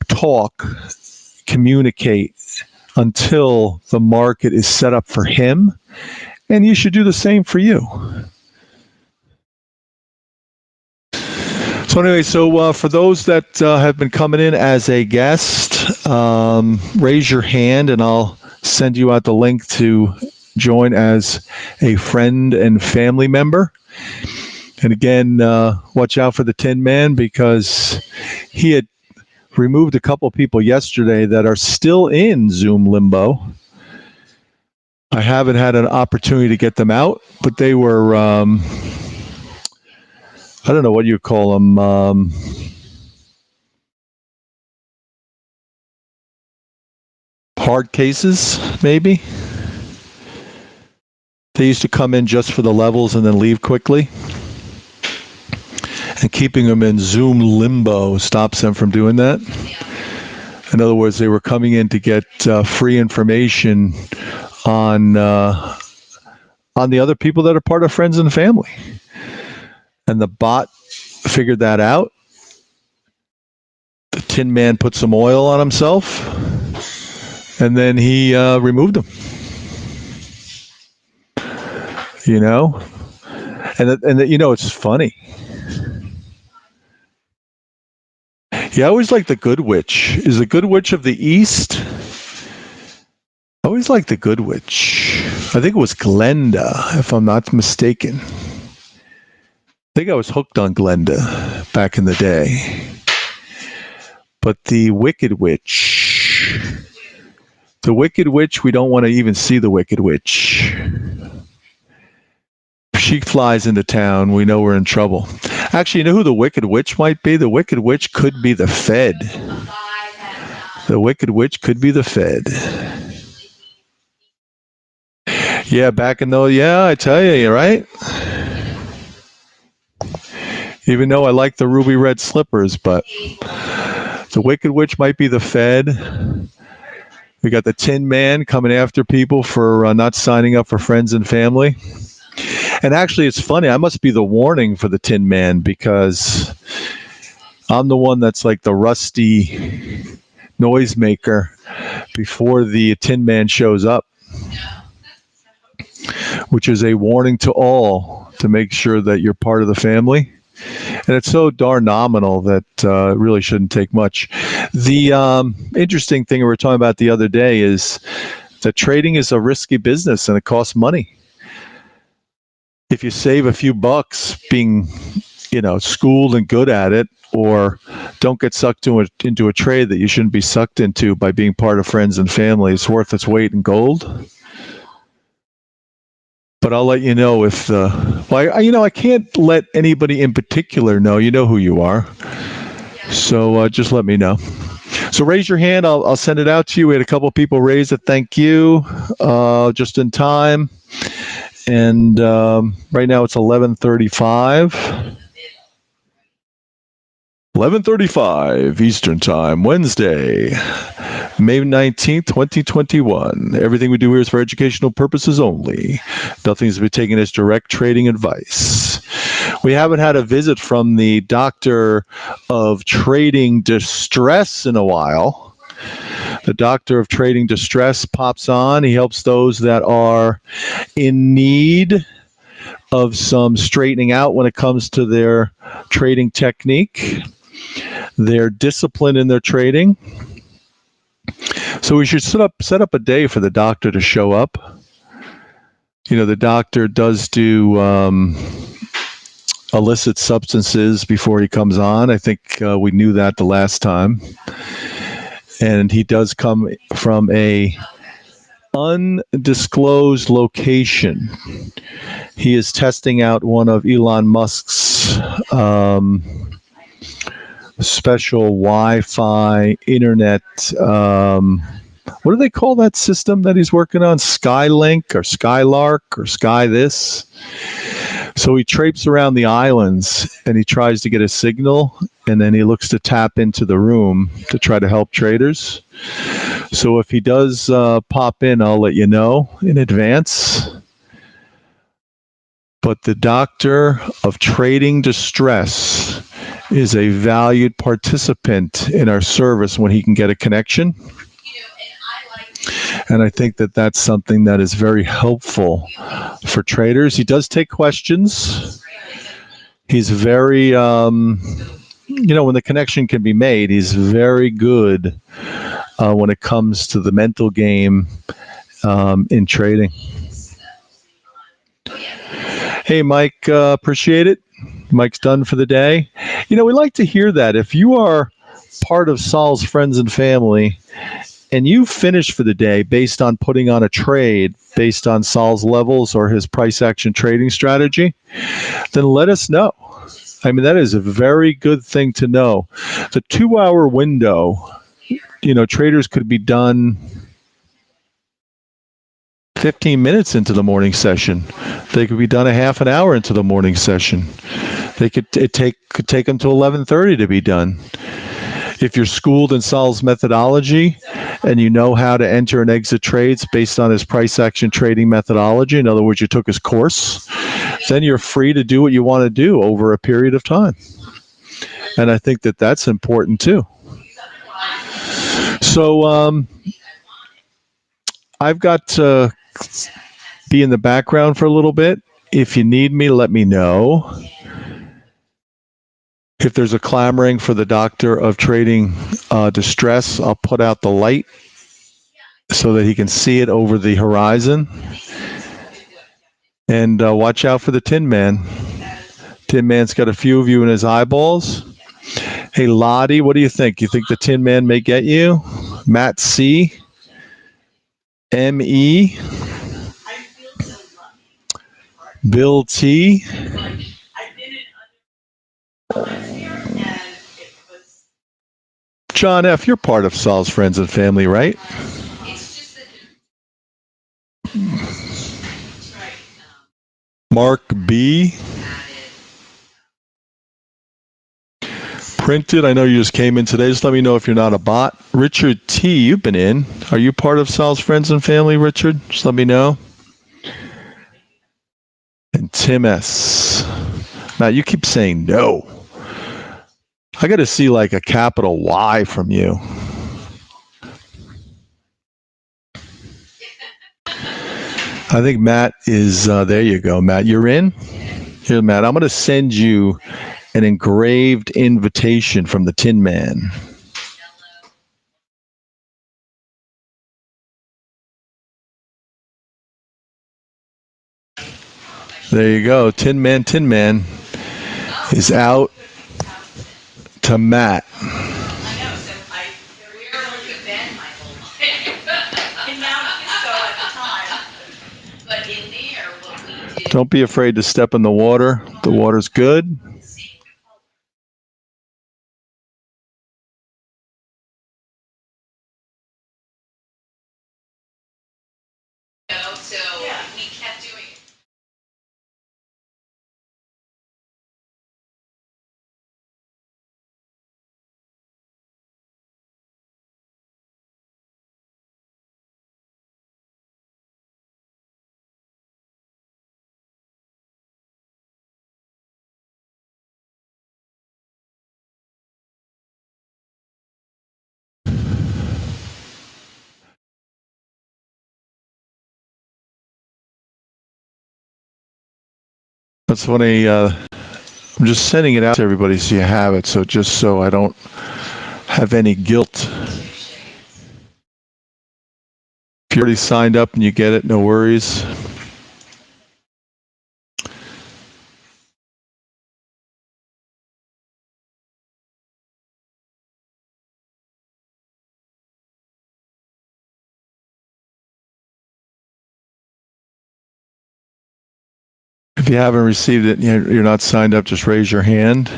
talk, communicate until the market is set up for him, and you should do the same for you. So anyway, for those that have been coming in as a guest, raise your hand and I'll send you out the link to join as a friend and family member. And again, watch out for the Tin Man, because he had removed a couple people yesterday that are still in Zoom limbo. I haven't had an opportunity to get them out, but they were... I don't know what you call them. Hard cases, maybe. They used to come in just for the levels and then leave quickly. And keeping them in Zoom limbo stops them from doing that. In other words, they were coming in to get free information on the other people that are part of friends and family. And the bot figured that out. The Tin Man put some oil on himself, and then he removed him. And it's funny. Yeah, I always like the Good Witch. Is the Good Witch of the East? I always like the Good Witch. I think it was Glenda, if I'm not mistaken. I think I was hooked on Glenda back in the day. But the Wicked Witch, we don't want to even see the Wicked Witch. If she flies into town, we know we're in trouble. Actually, you know who the Wicked Witch might be? The Wicked Witch could be the Fed. The Wicked Witch could be the Fed. Yeah, I tell you, you're right. Even though I like the ruby red slippers, but the Wicked Witch might be the Fed. We got the Tin Man coming after people for not signing up for friends and family. And actually, it's funny. I must be the warning for the Tin Man, because I'm the one that's like the rusty noisemaker before the Tin Man shows up, which is a warning to all to make sure that you're part of the family. And it's so darn nominal that it really shouldn't take much. The interesting thing we were talking about the other day is that trading is a risky business and it costs money. If you save a few bucks being, schooled and good at it, or don't get sucked into a trade that you shouldn't be sucked into by being part of friends and family, it's worth its weight in gold. But I'll let you know if I can't let anybody in particular know. You know who you are. So just let me know. So raise your hand. I'll send it out to you. We had a couple of people raise it. Thank you. Just in time. And right now it's 11:35. 11:35 Eastern Time, Wednesday, May 19th, 2021. Everything we do here is for educational purposes only. Nothing is to be taken as direct trading advice. We haven't had a visit from the doctor of trading distress in a while. The doctor of trading distress pops on. He helps those that are in need of some straightening out when it comes to their trading technique, their discipline in their trading. So we should set up a day for the doctor to show up. The doctor does do illicit substances before he comes on. I think we knew that the last time. And he does come from a undisclosed location. He is testing out one of Elon Musk's special Wi-Fi internet. What do they call that system that he's working on? Skylink or Skylark or Sky this? So he traipses around the islands and he tries to get a signal, and then he looks to tap into the room to try to help traders. So if he does pop in, I'll let you know in advance. But the doctor of trading distress is a valued participant in our service when he can get a connection. And I think that that's something that is very helpful for traders. He does take questions. He's very, when the connection can be made, he's very good when it comes to the mental game in trading. Hey, Mike, appreciate it. Mike's done for the day. We like to hear that. If you are part of Saul's friends and family and you finish for the day based on putting on a trade based on Saul's levels or his price action trading strategy, then let us know. That is a very good thing to know. The 2-hour window, traders could be done 15 minutes into the morning session. They could be done a half an hour into the morning session. It could take them to 11:30 to be done. If you're schooled in Saul's methodology and you know how to enter and exit trades based on his price action trading methodology, in other words, you took his course, then you're free to do what you want to do over a period of time. And I think that that's important too. So I've got to be in the background for a little bit. If you need me, let me know. If there's a clamoring for the doctor of trading distress, I'll put out the light so that he can see it over the horizon. And watch out for the Tin Man. Tin Man's got a few of you in his eyeballs. Hey, Lottie, what do you think? You think the Tin Man may get you? Matt C. M.E. Bill T. John F., you're part of Saul's friends and family, right? Mark B. Printed, I know you just came in today. Just let me know if you're not a bot. Richard T., you've been in. Are you part of Saul's friends and family, Richard? Just let me know. And Tim S. Matt, you keep saying no. I got to see like a capital Y from you. I think Matt is, there you go, Matt. You're in? Here, Matt, I'm going to send you an engraved invitation from the Tin Man. There you go. Tin Man is out to Matt. I know, so where have you been my whole life? In Mount Kisco at the time. But in there, what we did. Don't be afraid to step in the water. The water's good. So we kept doing it. That's funny. I'm just sending it out to everybody so you have it. So just so I don't have any guilt. If you already signed up and you get it, no worries. If you haven't received it and you're not signed up, just raise your hand.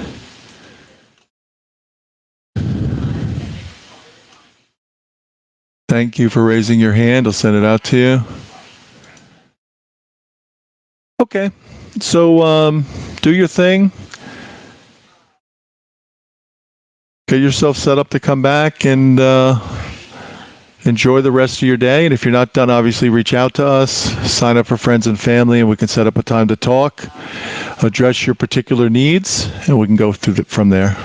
Thank you for raising your hand. I'll send it out to you. Okay. So do your thing. Get yourself set up to come back and enjoy the rest of your day. And if you're not done, obviously reach out to us, sign up for friends and family, and we can set up a time to talk, address your particular needs, and we can go through from there.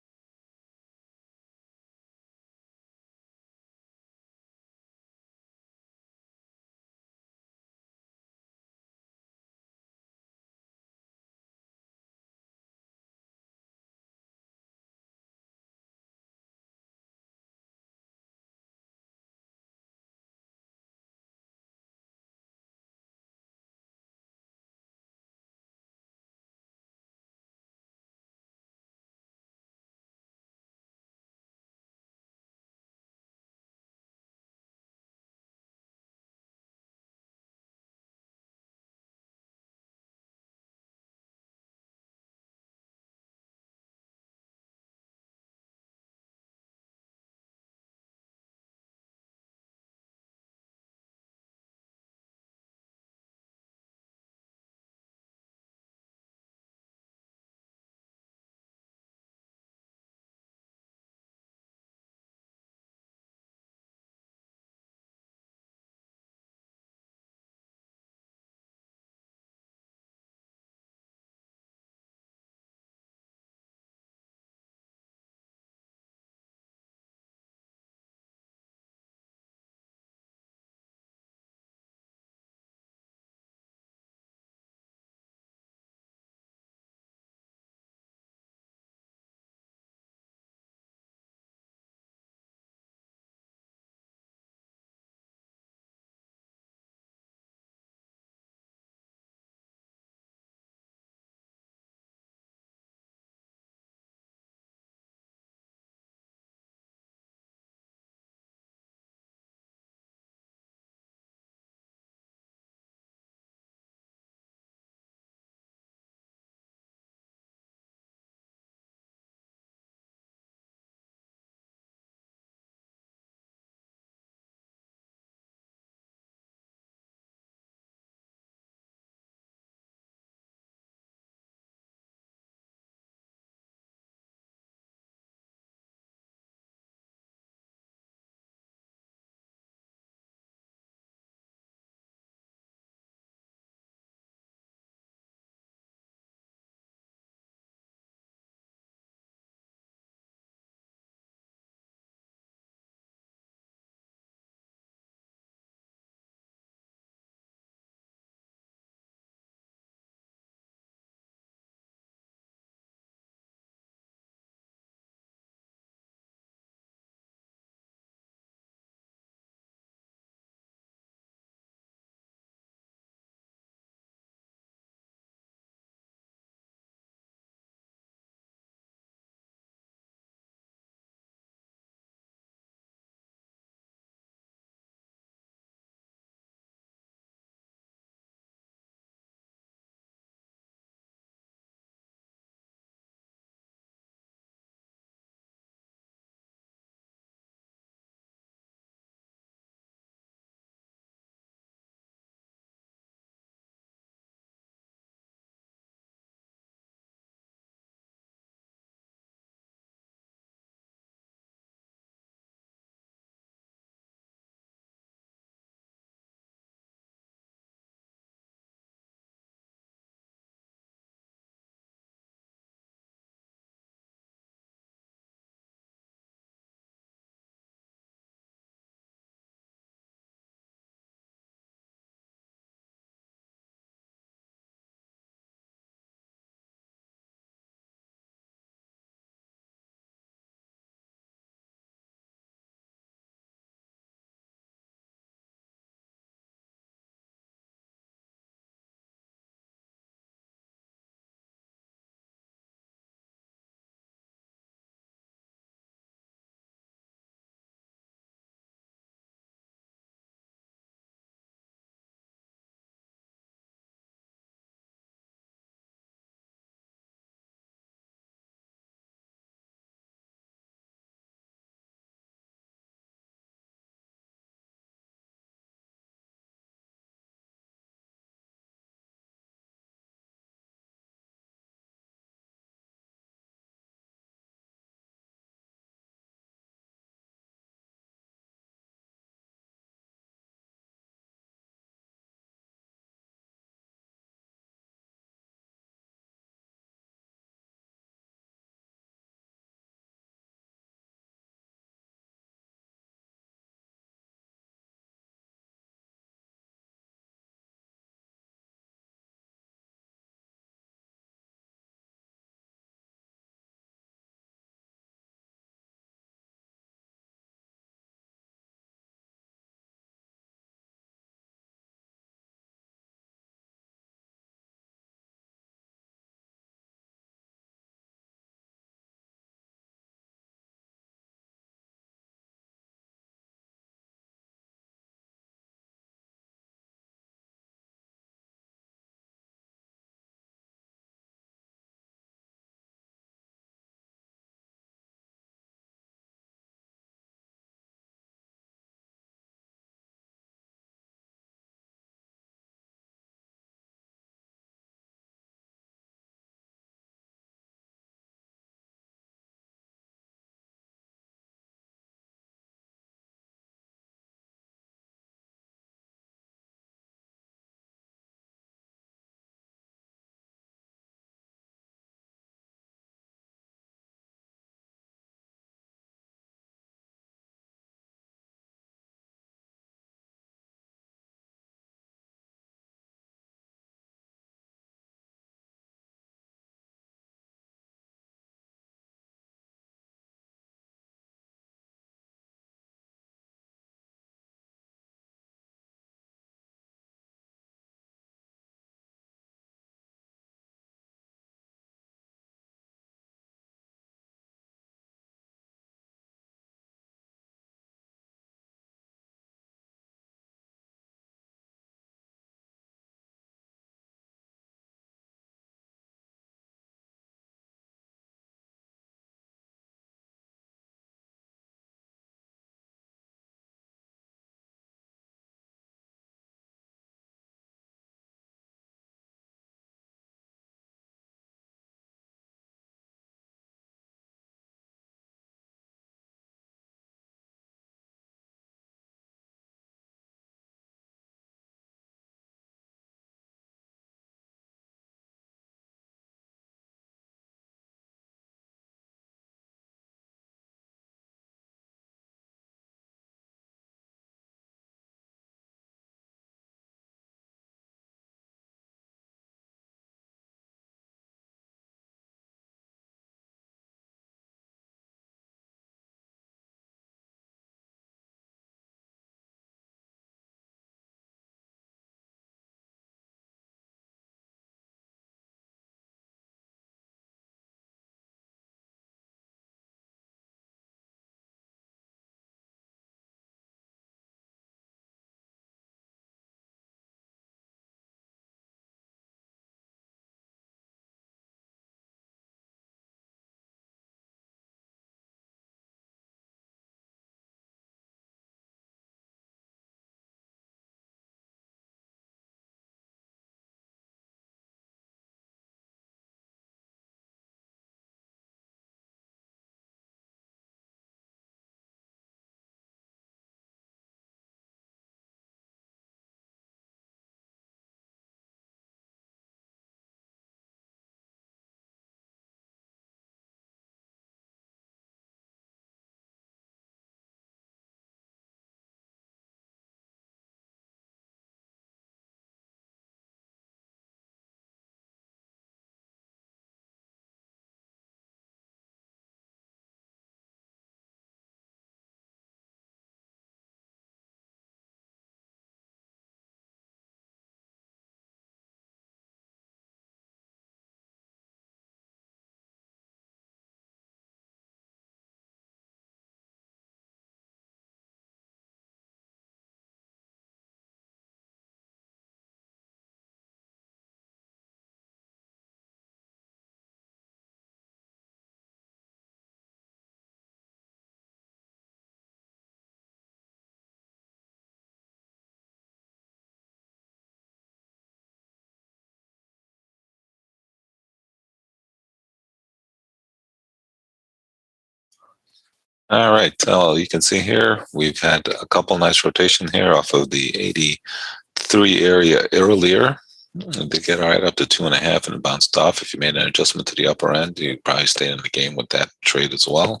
All right. Well, you can see here we've had a couple nice rotation here off of the 83 area earlier. They get right up to 2.5 and bounced off. If you made an adjustment to the upper end, you probably stay in the game with that trade as well.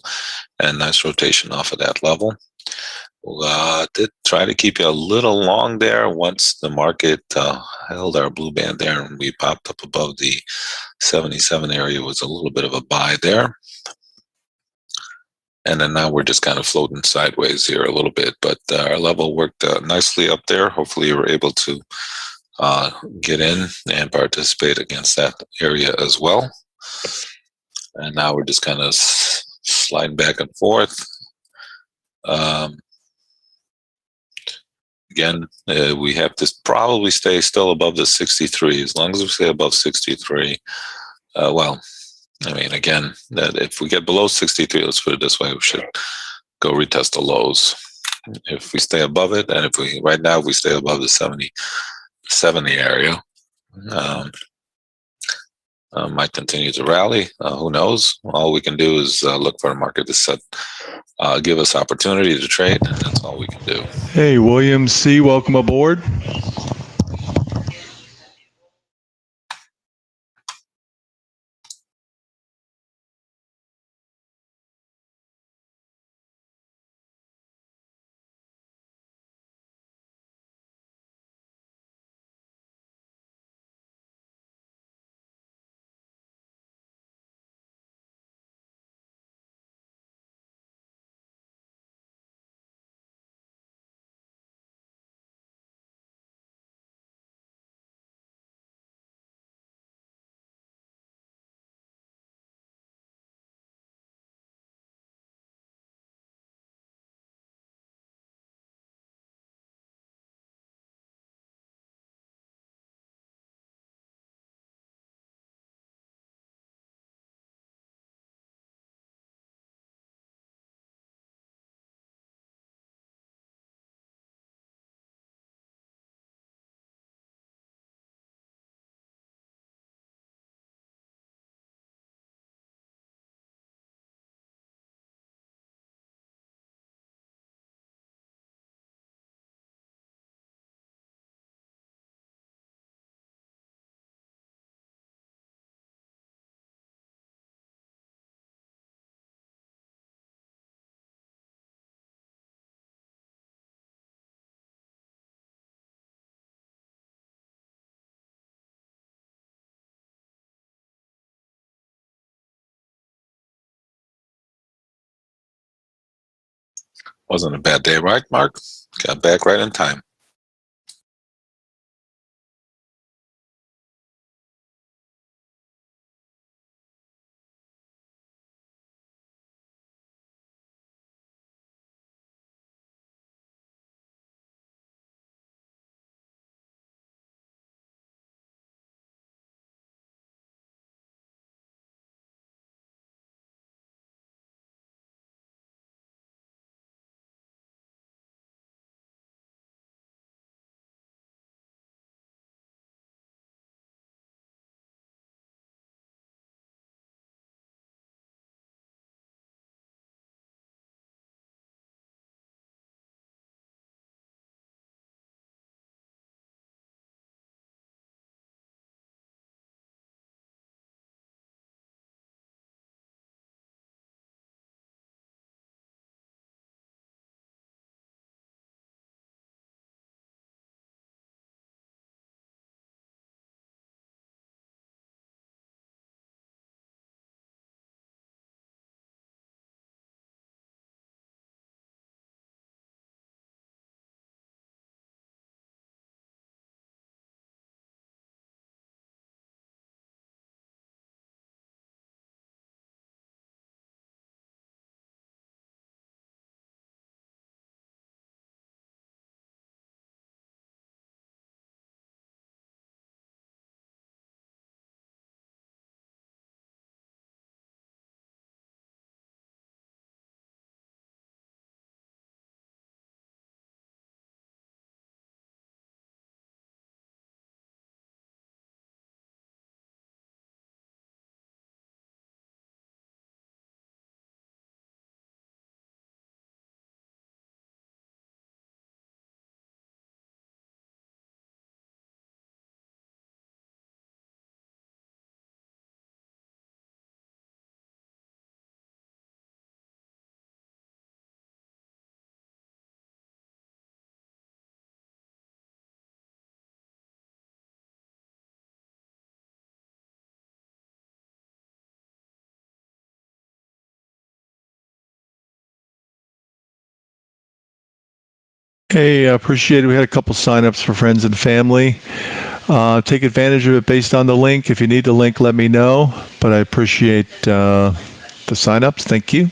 And nice rotation off of that level. Did try to keep you a little long there once the market held our blue band there and we popped up above the 77 area. Was a little bit of a buy there. And then now we're just kind of floating sideways here a little bit, but our level worked nicely up there. Hopefully you were able to get in and participate against that area as well. And now we're just kind of sliding back and forth. Again, we have to probably stay still above the 63. As long as we stay above 63, well, I mean, again, that if we get below 63, let's put it this way, we should go retest the lows. If we stay above it, and if we right now if we stay above the 70 area, might continue to rally. Who knows? All we can do is look for a market to set, give us opportunity to trade. And that's all we can do. Hey, William C., welcome aboard. Wasn't a bad day, right, Mark? Got back right in time. Hey, I appreciate it. We had a couple signups for friends and family. Take advantage of it based on the link. If you need the link, let me know. But I appreciate the signups. Thank you.